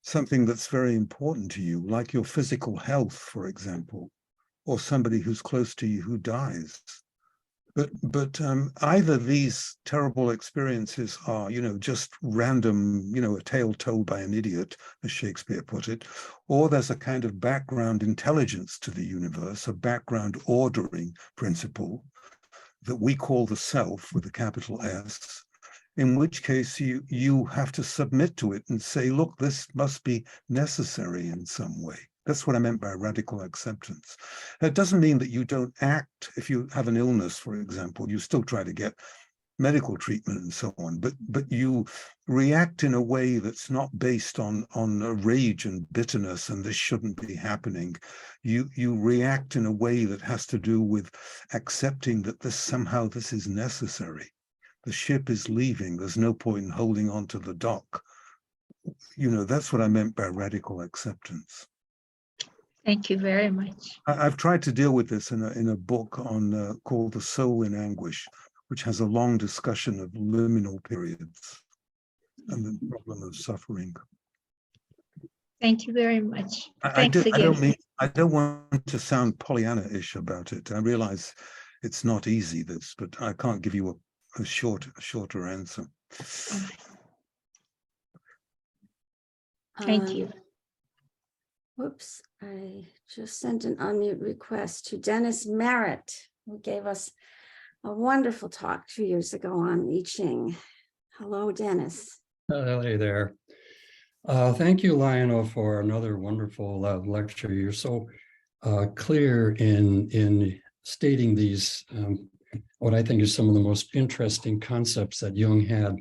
something that's very important to you, like your physical health, for example, or somebody who's close to you who dies. But either these terrible experiences are, just random, a tale told by an idiot, as Shakespeare put it, or there's a kind of background intelligence to the universe, a background ordering principle that we call the self with a capital S, in which case you have to submit to it and say, look, this must be necessary in some way. That's what I meant by radical acceptance. It doesn't mean that you don't act. If you have an illness, for example, you still try to get medical treatment and so on, but you react in a way that's not based on rage and bitterness and this shouldn't be happening. You react in a way that has to do with accepting that somehow this is necessary. The ship is leaving. There's no point in holding on to the dock. That's what I meant by radical acceptance. Thank you very much. I've tried to deal with this in a book called The Soul in Anguish, which has a long discussion of liminal periods and the problem of suffering. Thank you very much. I Thanks again. don't want to sound Pollyanna-ish about it. I realize it's not easy, but I can't give you a shorter answer. Thank you. Whoops, I just sent an unmute request to Dennis Merritt, who gave us a wonderful talk 2 years ago on I Ching. Hello, Dennis. Hey there. Thank you, Lionel, for another wonderful lecture. You're so clear in stating these, what I think is some of the most interesting concepts that Jung had.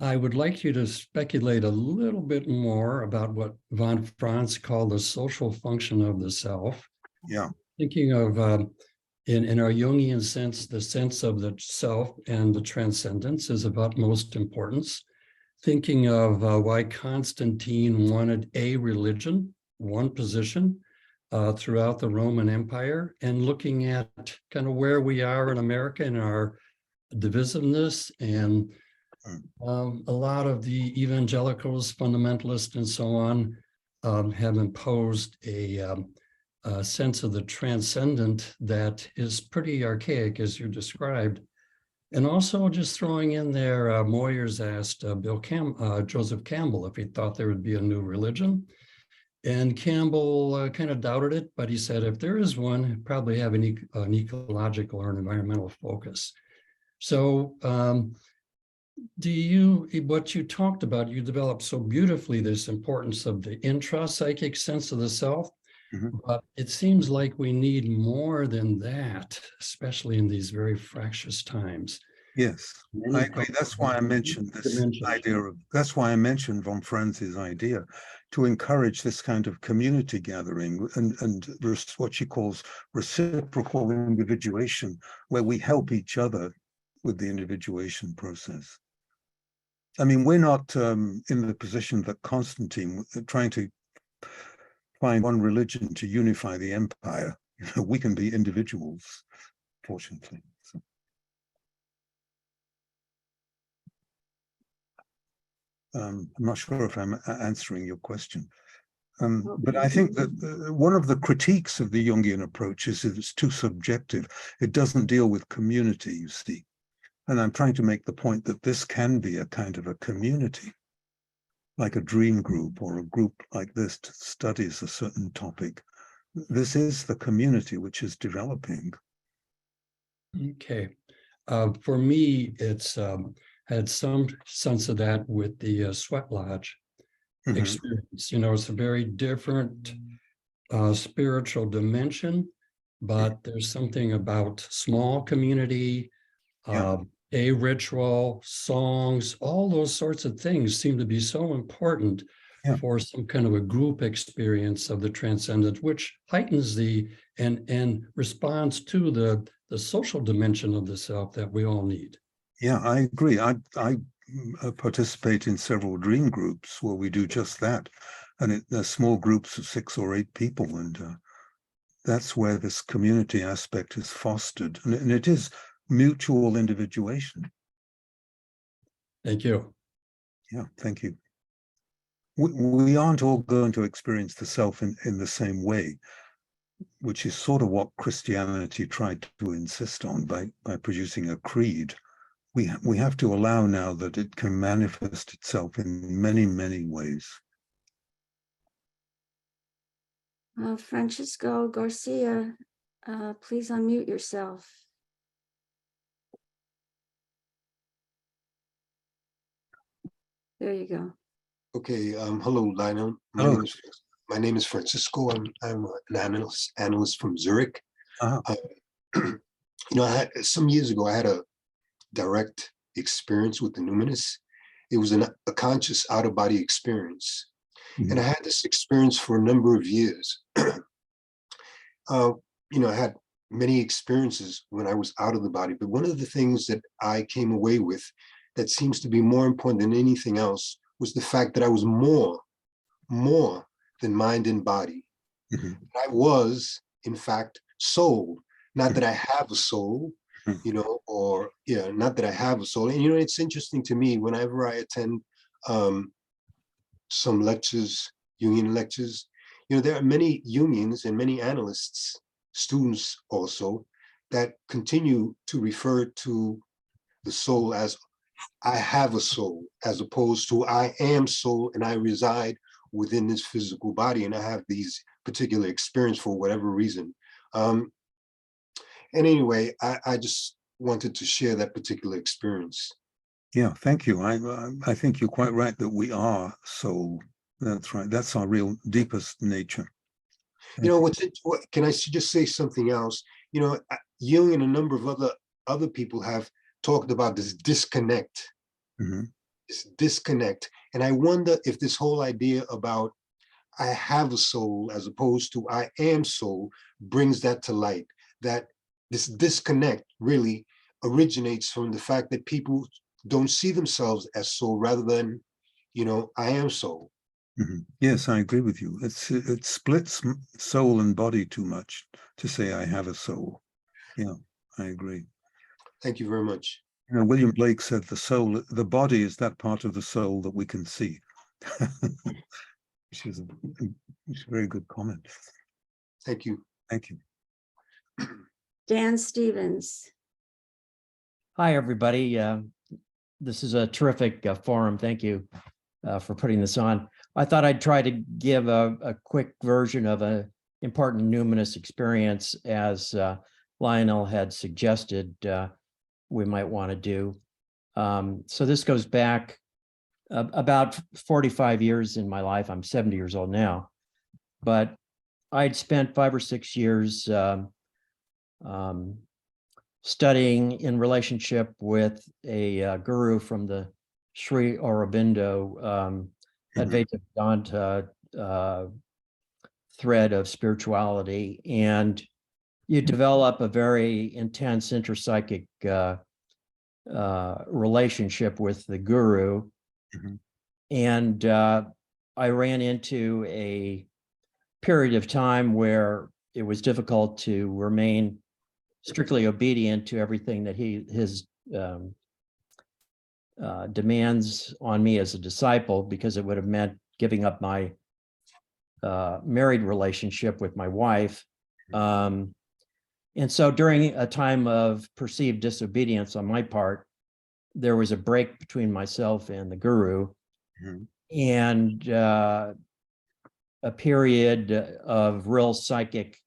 I would like you to speculate a little bit more about what von Franz called the social function of the self. Yeah. Thinking of, in our Jungian sense, the sense of the self and the transcendence is of utmost importance. Thinking of why Constantine wanted a religion, one position throughout the Roman Empire, and looking at kind of where we are in America and our divisiveness, and a lot of the evangelicals, fundamentalists, and so on have imposed a sense of the transcendent that is pretty archaic, as you described. And also just throwing in there, Moyers asked Joseph Campbell if he thought there would be a new religion. And Campbell kind of doubted it, but he said, if there is one, it'd probably have an ecological or an environmental focus. So what you talked about, you developed so beautifully this importance of the intra-psychic sense of the self, but it seems like we need more than that, especially in these very fractious times. Yes, I agree. That's why I mentioned this idea of, that's why I mentioned von Franz's idea to encourage this kind of community gathering and what she calls reciprocal individuation, where we help each other with the individuation process. I mean, we're not in the position that Constantine trying to find one religion to unify the empire. We can be individuals, fortunately. So. I'm not sure if I'm answering your question. But I think that one of the critiques of the Jungian approach is that it's too subjective. It doesn't deal with community, you see. And I'm trying to make the point that this can be a kind of a community, like a dream group or a group like this that studies a certain topic. This is the community which is developing. Okay. For me, it's had some sense of that with the Sweat Lodge experience. You know, it's a very different spiritual dimension, but there's something about small community, a ritual, songs, all those sorts of things seem to be so important for some kind of a group experience of the transcendent, which heightens the and responds to the social dimension of the self that we all need. Yeah, I agree. I participate in several dream groups where we do just that, and they're small groups of 6 or 8 people, and that's where this community aspect is fostered, and it is mutual individuation. Thank you. Yeah, thank you. We aren't all going to experience the self in the same way, which is sort of what Christianity tried to insist on by producing a creed. We have to allow now that it can manifest itself in many, many ways. Francisco Garcia, please unmute yourself. There you go. Okay, hello, Lionel. Hello. My name is Francisco. I'm an analyst from Zurich. Uh-huh. Some years ago, I had a direct experience with the numinous. It was a conscious out-of-body experience. Mhm. And I had this experience for a number of years. I had many experiences when I was out of the body, but one of the things that I came away with that seems to be more important than anything else was the fact that I was more than mind and body. Mhm. I was, in fact, soul. Not that I have a soul, not that I have a soul. And, it's interesting to me whenever I attend some lectures, Jungian lectures, there are many Jungians and many analysts, students also, that continue to refer to the soul as I have a soul, as opposed to I am soul and I reside within this physical body and I have these particular experience for whatever reason. And anyway, I just wanted to share that particular experience. Yeah, thank you. I think you're quite right that we are soul. That's right. That's our real deepest nature. Can I just say something else? Jung and a number of other people have talked about this disconnect. Mm-hmm. This disconnect. And I wonder if this whole idea about I have a soul as opposed to I am soul brings that to light, that this disconnect really originates from the fact that people don't see themselves as soul rather than, I am soul. Mm-hmm. Yes, I agree with you. It splits soul and body too much to say I have a soul. Yeah, I agree. Thank you very much. William Blake said the body is that part of the soul that we can see, which is a very good comment. Thank you. Thank you. Dan Stevens. Hi, everybody. This is a terrific forum. Thank you for putting this on. I thought I'd try to give a quick version of an important numinous experience, as Lionel had suggested we might want to do. So this goes back about 45 years in my life. I'm 70 years old now, but I'd spent 5 or 6 years studying in relationship with a guru from the Sri Aurobindo Advaita Vedanta thread of spirituality, and you develop a very intense interpsychic relationship with the guru. Mm-hmm. And I ran into a period of time where it was difficult to remain strictly obedient to everything that his demands on me as a disciple, because it would have meant giving up my married relationship with my wife. And so during a time of perceived disobedience on my part, there was a break between myself and the guru. Mm-hmm. And a period of real psychic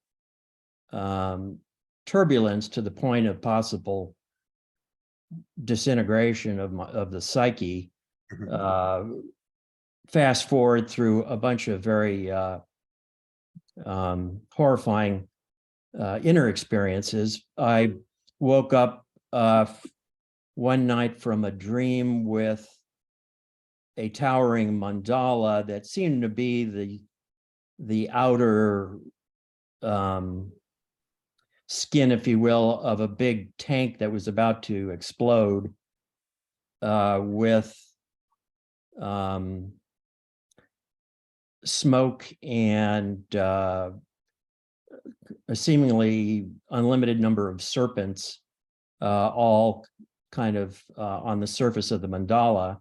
turbulence to the point of possible disintegration of the psyche. Mm-hmm. Fast forward through a bunch of very horrifying inner experiences. I woke up one night from a dream with a towering mandala that seemed to be the outer skin, if you will, of a big tank that was about to explode, with smoke and a seemingly unlimited number of serpents, all kind of on the surface of the mandala.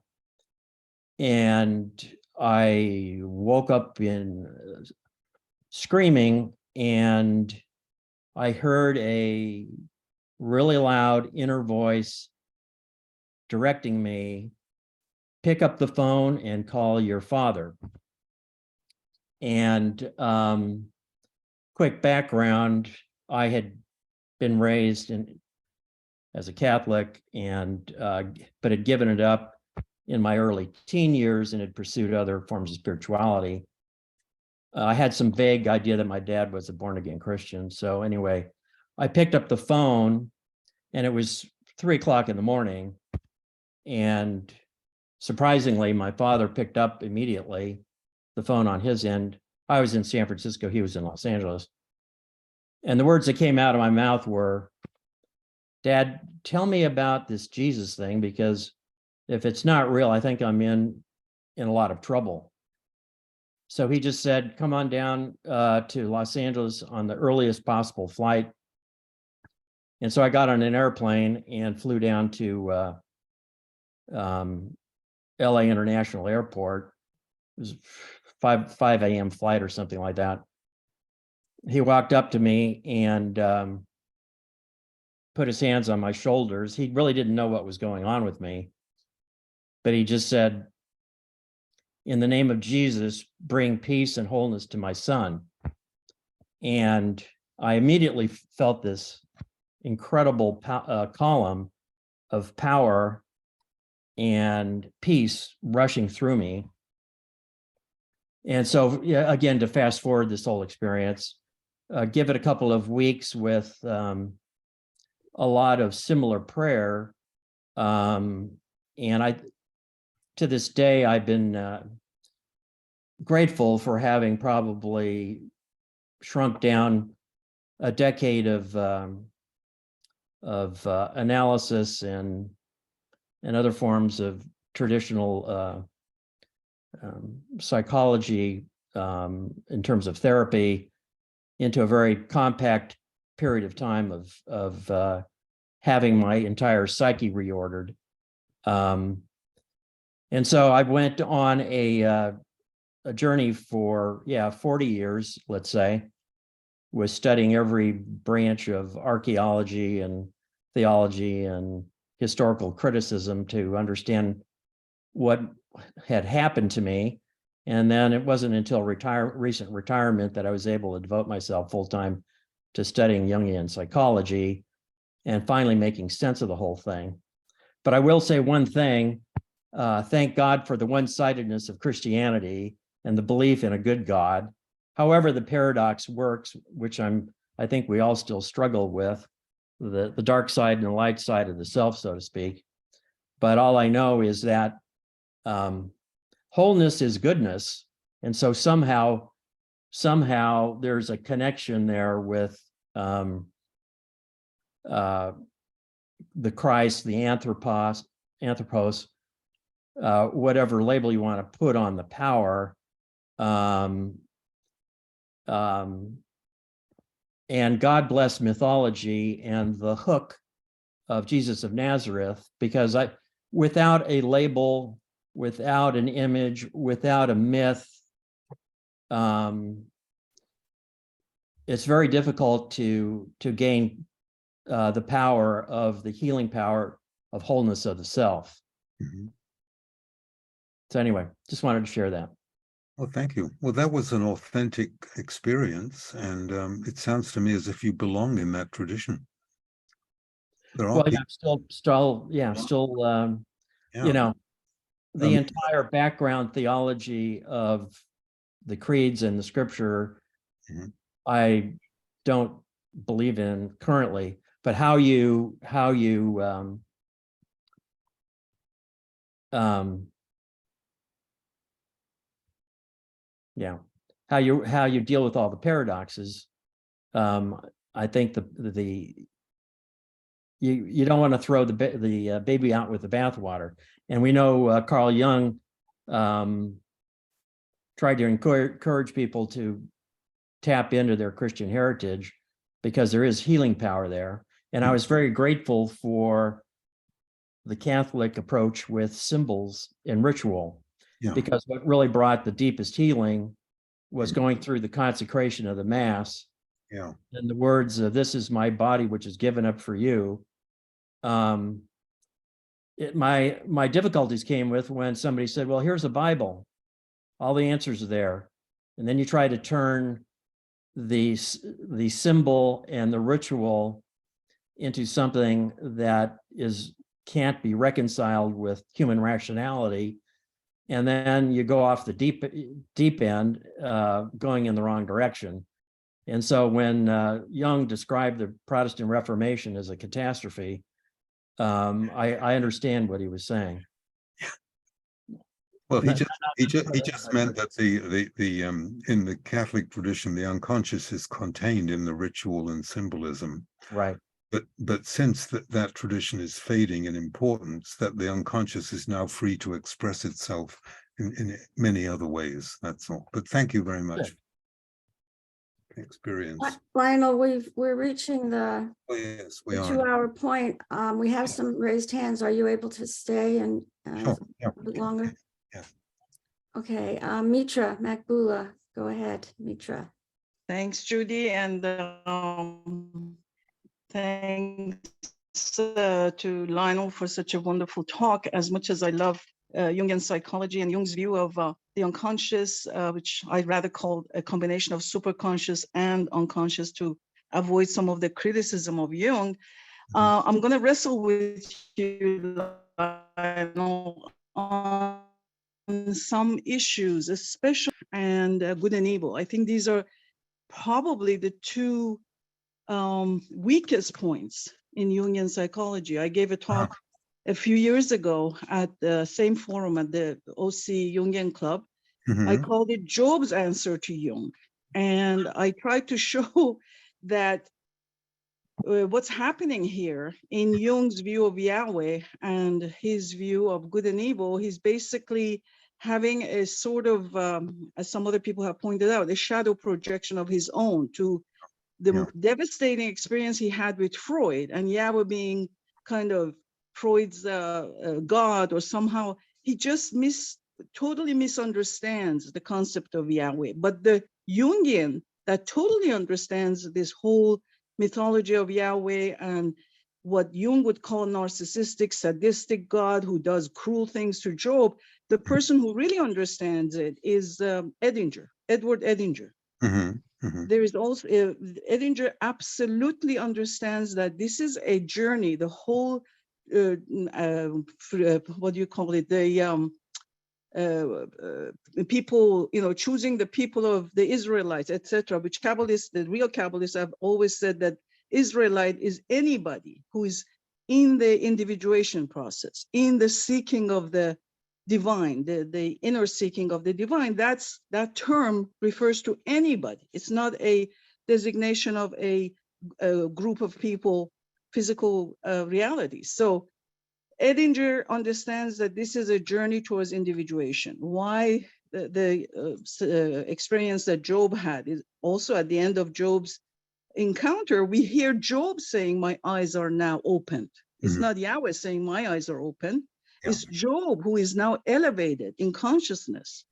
And I woke up in screaming and I heard a really loud inner voice directing me, pick up the phone and call your father. And quick background, I had been raised as a Catholic, and but had given it up in my early teen years and had pursued other forms of spirituality. I had some vague idea that my dad was a born-again Christian. So anyway, I picked up the phone, and it was 3 o'clock in the morning. And surprisingly, my father picked up immediately the phone on his end. I was in San Francisco, he was in Los Angeles. And the words that came out of my mouth were, "Dad, tell me about this Jesus thing, because if it's not real, I think I'm in a lot of trouble." So he just said, "Come on down to Los Angeles on the earliest possible flight." And so I got on an airplane and flew down to LA International Airport. It was 5 a.m. flight or something like that. He walked up to me and put his hands on my shoulders. He really didn't know what was going on with me, but he just said, "In the name of Jesus, bring peace and wholeness to my son." And I immediately felt this incredible column of power and peace rushing through me. And so, yeah, again, to fast forward this whole experience, give it a couple of weeks with a lot of similar prayer. And to this day, I've been grateful for having probably shrunk down a decade of analysis and other forms of traditional psychology in terms of therapy into a very compact period of time of having my entire psyche reordered. And so I went on a journey for 40 years, let's say, was studying every branch of archaeology and theology and historical criticism to understand what had happened to me. And then it wasn't until recent retirement that I was able to devote myself full-time to studying Jungian psychology and finally making sense of the whole thing. But I will say one thing, thank God for the one-sidedness of Christianity and the belief in a good God. However the paradox works, which I think we all still struggle with, the dark side and the light side of the self, so to speak. But all I know is that wholeness is goodness. And so somehow there's a connection there with the Christ, the anthropos, whatever label you want to put on the power. And God bless mythology and the hook of Jesus of Nazareth, because without a label, without an image, without a myth, it's very difficult to gain the power of the healing power of wholeness of the self. Mhm. So anyway, just wanted to share that. Well, thank you. Well, that was an authentic experience, and it sounds to me as if you belong in that tradition. There are Well, yeah, still, you know, the entire background theology of the creeds and the scripture, Mhm. I don't believe in currently, but how you how you deal with all the paradoxes. I think you don't want to throw the baby out with the bathwater. And we know Carl Jung tried to encourage people to tap into their Christian heritage because there is healing power there. And I was very grateful for the Catholic approach with symbols and ritual, because what really brought the deepest healing was going through the consecration of the Mass Yeah. in the words of "This is my body, which is given up for you." My difficulties came with when somebody said, "Well, here's a Bible, all the answers are there," and then you try to turn the symbol and the ritual into something that can't be reconciled with human rationality, and then you go off the deep end, going in the wrong direction. And so when Jung described the Protestant Reformation as a catastrophe, I understand what he was saying. Well, he just meant that the in the Catholic tradition, the unconscious is contained in the ritual and symbolism. Right. But since that tradition is fading in importance, that the unconscious is now free to express itself in many other ways. That's all. But thank you very much. Experience. Lionel, we're reaching the Oh, yes, we the are. 2-hour point. We have some raised hands. Are you able to stay and Sure. Yeah. a bit longer? Yeah. Okay, Mitra Makbula, go ahead, Mitra. Thanks, Judy, and thanks to Lionel for such a wonderful talk. As much as I love Jungian psychology and Jung's view of the unconscious, which I rather call a combination of superconscious and unconscious to avoid some of the criticism of Jung, I'm going to wrestle with you, Lionel, on some issues, especially and good and evil. I think these are probably the two weakest points in Jungian psychology. I gave a talk a few years ago at the same forum at the OC Jungian Club. I called it Job's answer to Jung. And I tried to show that what's happening here in Jung's view of Yahweh and his view of good and evil, he's basically having a sort of, as some other people have pointed out, a shadow projection of his own to the devastating experience he had with Freud, and Yahweh being kind of Freud's God, or somehow he just totally misunderstands the concept of Yahweh. But the Jungian that totally understands this whole mythology of Yahweh and what Jung would call narcissistic, sadistic God who does cruel things to Job, the person who really understands it is Edward Edinger. There is also, Edinger absolutely understands that this is a journey, the whole, what do you call it, the people, choosing the people of the Israelites, etc., which Kabbalists, the real Kabbalists have always said that Israelite is anybody who is in the individuation process, in the seeking of the divine, the inner seeking of the divine. That term refers to anybody. It's not a designation of a group of people, physical reality. So Edinger understands that this is a journey towards individuation. Why the experience that Job had is also at the end of Job's encounter, we hear Job saying, "My eyes are now opened." It's not Yahweh saying, "My eyes are open." It's Job who is now elevated in consciousness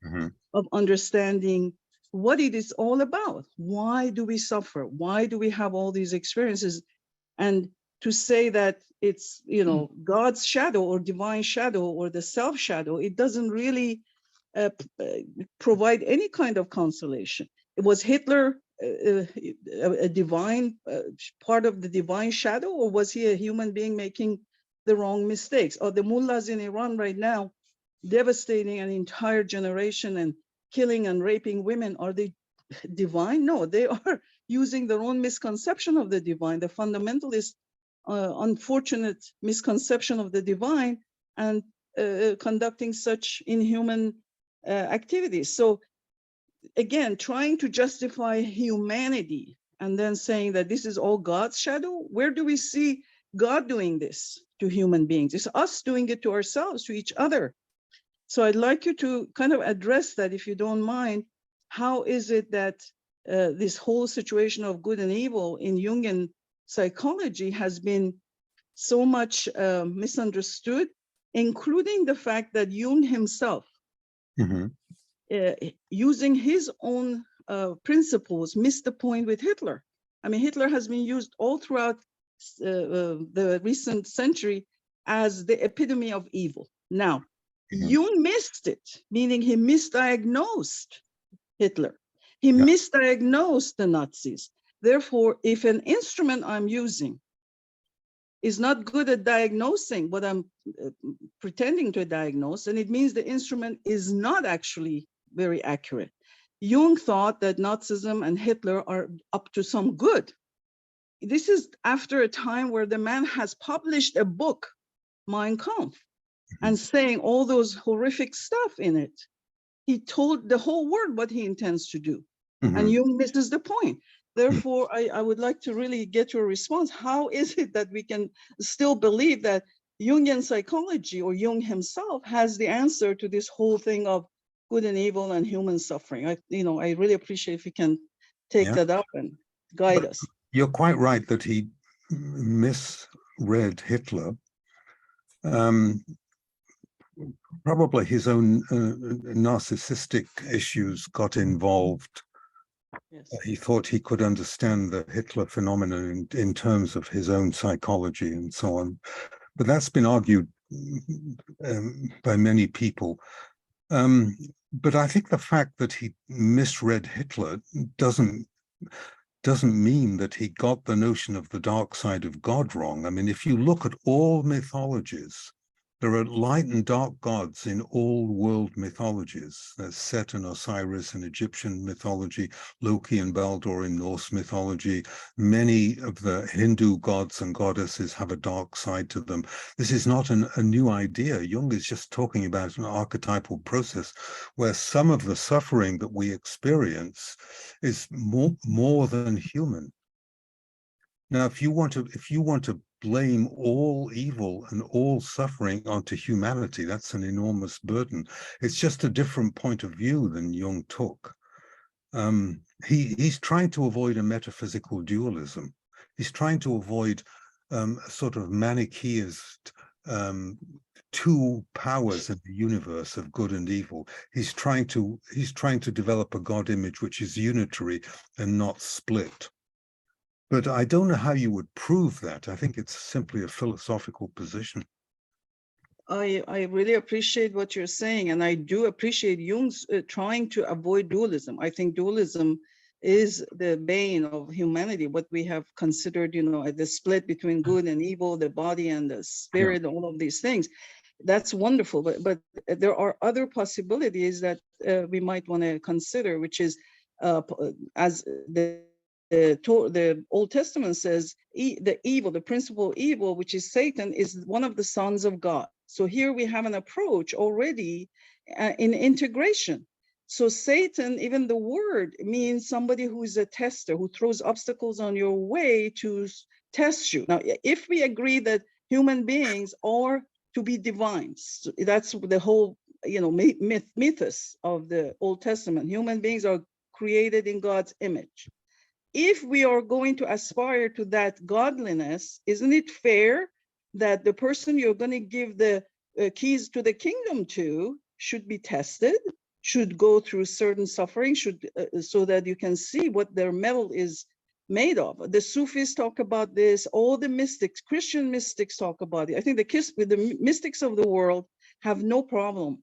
of understanding what it is all about. Why do we suffer? Why do we have all these experiences? And to say that it's, God's shadow or divine shadow or the self shadow, it doesn't really provide any kind of consolation. Was Hitler a divine part of the divine shadow, or was he a human being making the wrong mistakes? Or the mullahs in Iran right now devastating an entire generation and killing and raping women, are they divine? No, they are using their own misconception of the divine, the fundamentalist unfortunate misconception of the divine, and conducting such inhuman activities. So again, trying to justify humanity and then saying that this is all God's shadow. Where do we see God doing this to human beings? It's us doing it to ourselves, to each other. So I'd like you to kind of address that, if you don't mind. How is it that this whole situation of good and evil in Jungian psychology has been so much misunderstood, including the fact that Jung himself, using his own principles, missed the point with Hitler. I mean, Hitler has been used all throughout the recent century as the epitome of evil. Now, Jung missed it, meaning he misdiagnosed Hitler. He misdiagnosed the Nazis. Therefore, if an instrument I'm using is not good at diagnosing what I'm pretending to diagnose, and it means the instrument is not actually very accurate. Jung thought that Nazism and Hitler are up to some good. This is after a time where the man has published a book, Mein Kampf, and saying all those horrific stuff in it. He told the whole world what he intends to do. And Jung misses the point. Therefore, I would like to really get your response. How is it that we can still believe that Jungian psychology or Jung himself has the answer to this whole thing of good and evil and human suffering? I really appreciate if you can take that up and guide us. You're quite right that he misread Hitler. Probably his own narcissistic issues got involved. Yes. He thought he could understand the Hitler phenomenon in terms of his own psychology and so on. But that's been argued by many people. But I think the fact that he misread Hitler doesn't mean that he got the notion of the dark side of God wrong. I mean, if you look at all mythologies, there are light and dark gods in all world mythologies. There's Set and Osiris in Egyptian mythology, Loki and Baldur in Norse mythology. Many of the Hindu gods and goddesses have a dark side to them. This is not a new idea. Jung is just talking about an archetypal process where some of the suffering that we experience is more than human. Now, if you want to blame all evil and all suffering onto humanity, that's an enormous burden. It's just a different point of view than Jung took. He's trying to avoid a metaphysical dualism. He's trying to avoid a sort of Manichaeist two powers in the universe of good and evil. He's trying to develop a God image which is unitary and not split. But I don't know how you would prove that. I think it's simply a philosophical position. I really appreciate what you're saying, and I do appreciate Jung's trying to avoid dualism. I think dualism is the bane of humanity, what we have considered, the split between good and evil, the body and the spirit, all of these things. That's wonderful, but there are other possibilities that we might want to consider, which is as the Old Testament says, the principal evil, which is Satan, is one of the sons of God. So here we have an approach already in integration. So Satan, even the word, means somebody who is a tester, who throws obstacles on your way to test you. Now, if we agree that human beings are to be divine, so that's the whole mythos of the Old Testament. Human beings are created in God's image. If we are going to aspire to that godliness, isn't it fair that the person you're going to give the keys to the kingdom to should be tested, should go through certain suffering, so that you can see what their metal is made of? The Sufis talk about this, all the mystics, Christian mystics talk about it. I think the mystics of the world have no problem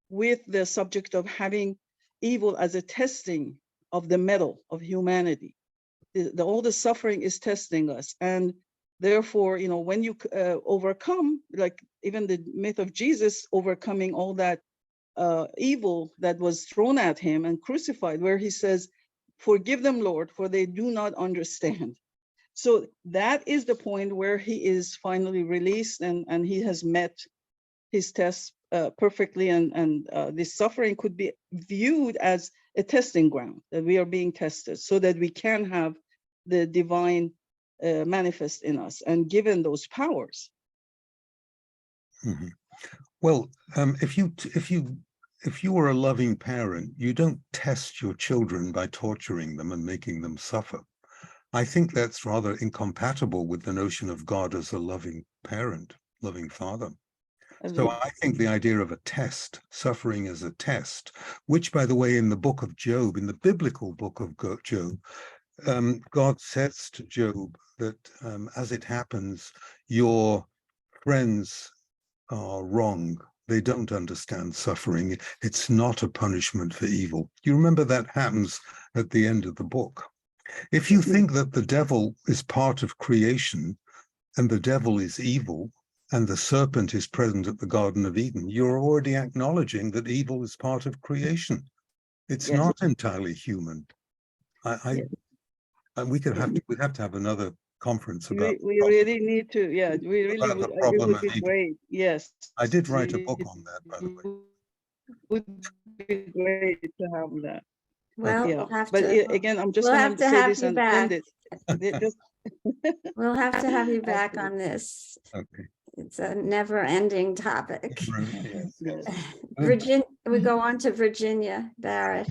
with the subject of having evil as a testing of the metal of humanity. All the suffering is testing us, and therefore, when you overcome, like even the myth of Jesus overcoming all that evil that was thrown at him and crucified, where he says, "Forgive them, Lord, for they do not understand." So that is the point where he is finally released, and he has met his test perfectly, and this suffering could be viewed as a testing ground, that we are being tested so that we can have the divine manifest in us and given those powers. Mm-hmm. Well, if you were a loving parent, you don't test your children by torturing them and making them suffer. I think that's rather incompatible with the notion of God as a loving parent, loving father. So I think the idea of a test, suffering as a test, which, by the way, in the book of Job, in the biblical book of Job, God says to Job that as it happens, your friends are wrong. They don't understand suffering. It's not a punishment for evil. You remember that happens at the end of the book. If you think that the devil is part of creation and the devil is evil and the serpent is present at the Garden of Eden, you're already acknowledging that evil is part of creation. It's Yes. not entirely human. We'd have to have another conference about. We really need to, yeah, we really About the would, it problem would be of evil. great, yes. I did write a book on that, by the way. Would be great to have that. Well, Yeah, we'll have but to, again, I'm just we'll gonna have to say have this you and back. end it. Just We'll have to have you back on this. Okay. It's a never-ending topic. Yes, yes. Virginia, we go on to Virginia Barrett.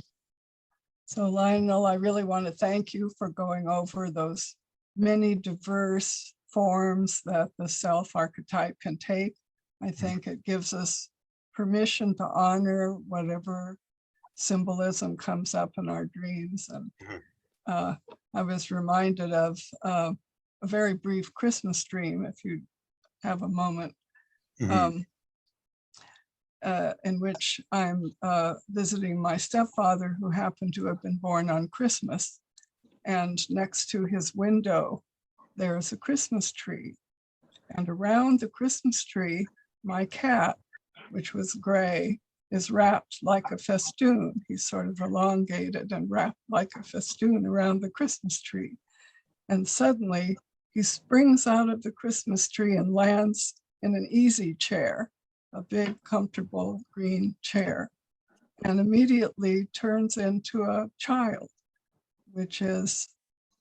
So Lionel, I really want to thank you for going over those many diverse forms that the self archetype can take. I think it gives us permission to honor whatever symbolism comes up in our dreams. And I was reminded of a very brief Christmas dream, if you have a moment, in which I'm visiting my stepfather, who happened to have been born on Christmas. And next to his window, there is a Christmas tree. And around the Christmas tree, my cat, which was gray, is wrapped like a festoon. He's sort of elongated and wrapped like a festoon around the Christmas tree. And suddenly he springs out of the Christmas tree and lands in an easy chair, a big, comfortable green chair, and immediately turns into a child, which is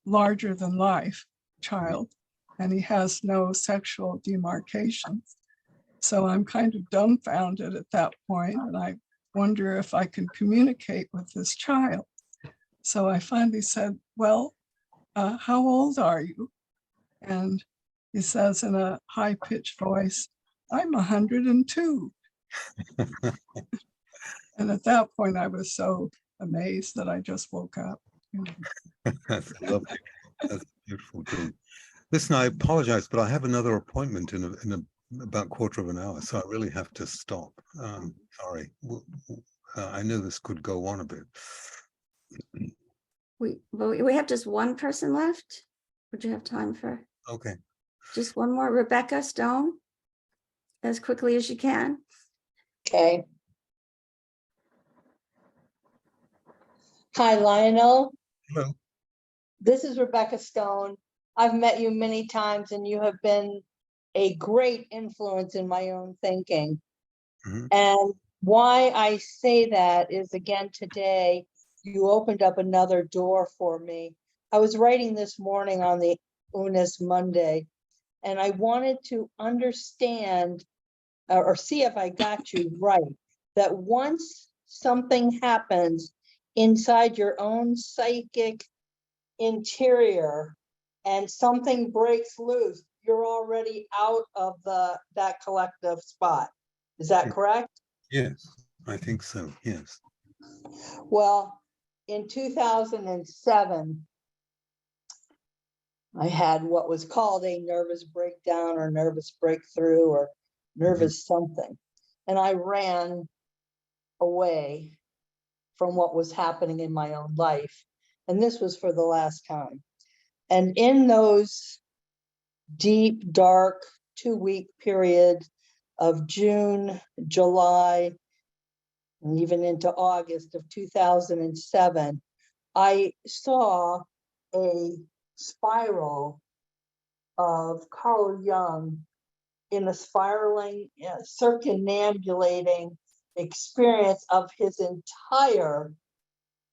larger than life child, and he has no sexual demarcations. So I'm kind of dumbfounded at that point, and I wonder if I can communicate with this child. So I finally said, well, how old are you? And he says in a high-pitched voice, I'm 102. And at that point, I was so amazed that I just woke up. That's lovely. That's a beautiful dream. Listen, I apologize, but I have another appointment in about a quarter of an hour, so I really have to stop. Sorry. I know this could go on a bit. We have just one person left. Would you have time for Okay. just one more? Rebecca Stone, as quickly as you can. Okay. Hi, Lionel. Hello. This is Rebecca Stone. I've met you many times and you have been a great influence in my own thinking. And why I say that is, again, today, you opened up another door for me. I was writing this morning on the Unis Monday, and I wanted to understand or see if I got you right, that once something happens inside your own psychic interior and something breaks loose, you're already out of that collective spot. Is that correct? Yes, I think so. Yes. Well, in 2007, I had what was called a nervous breakdown or nervous breakthrough or nervous something. And I ran away from what was happening in my own life. And this was for the last time. And in those deep, dark 2-week period of June, July, and even into August of 2007, I saw a spiral of Carl Jung in a spiraling, circumambulating experience of his entire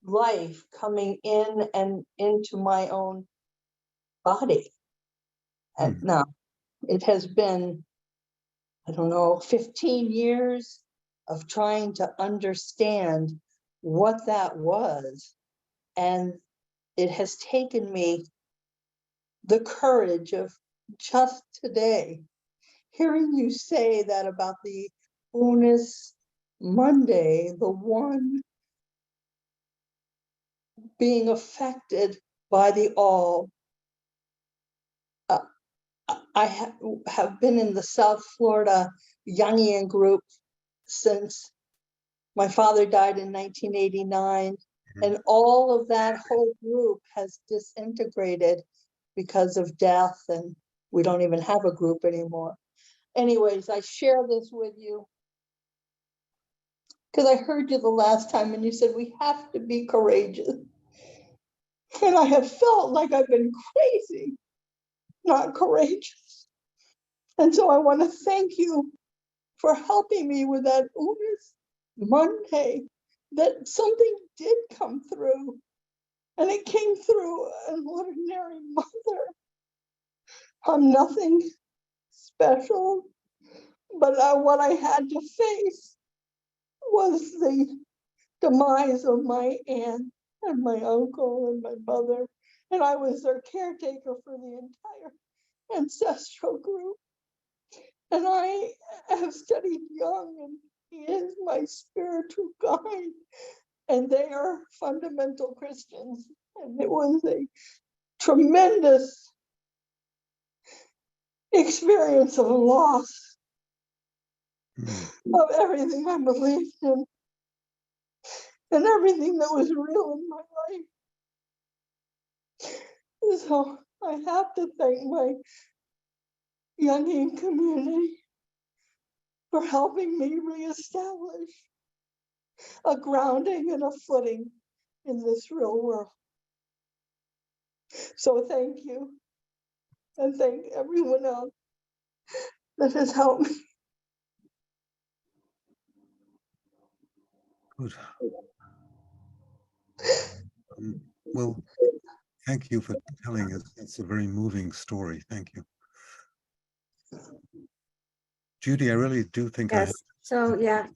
life coming in and into my own body. And now it has been, I don't know, 15 years of trying to understand what that was. And it has taken me the courage of just today, hearing you say that about the Unis Monday, the one being affected by the all. I have been in the South Florida Jungian group since my father died in 1989. And all of that whole group has disintegrated because of death, and we don't even have a group anymore. Anyways, I share this with you because I heard you the last time and you said we have to be courageous. And I have felt like I've been crazy, not courageous. And so I want to thank you for helping me with that Unis Monday, that something did come through. And it came through an ordinary mother. I'm nothing special, but what I had to face was the demise of my aunt and my uncle and my mother. And I was their caretaker for the entire ancestral group. And I have studied Jung, and he is my spiritual guide. And they are fundamental Christians. And it was a tremendous experience of loss of everything I believed in and everything that was real in my life. So I have to thank my Jungian community for helping me reestablish a grounding and a footing in this real world. So thank you. And thank everyone else that has helped me. Good. Well, thank you for telling us. It's a very moving story. Thank you. Judy, I really do think I have. Yes, so yeah,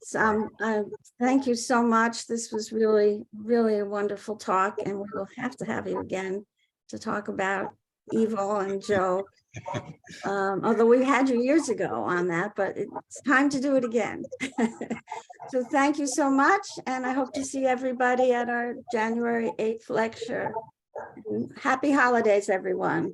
thank you so much. This was really, really a wonderful talk, and we will have to have you again to talk about evil and Joe. Although we had you years ago on that, but it's time to do it again. So thank you so much, and I hope to see everybody at our January 8th lecture. And happy holidays, everyone.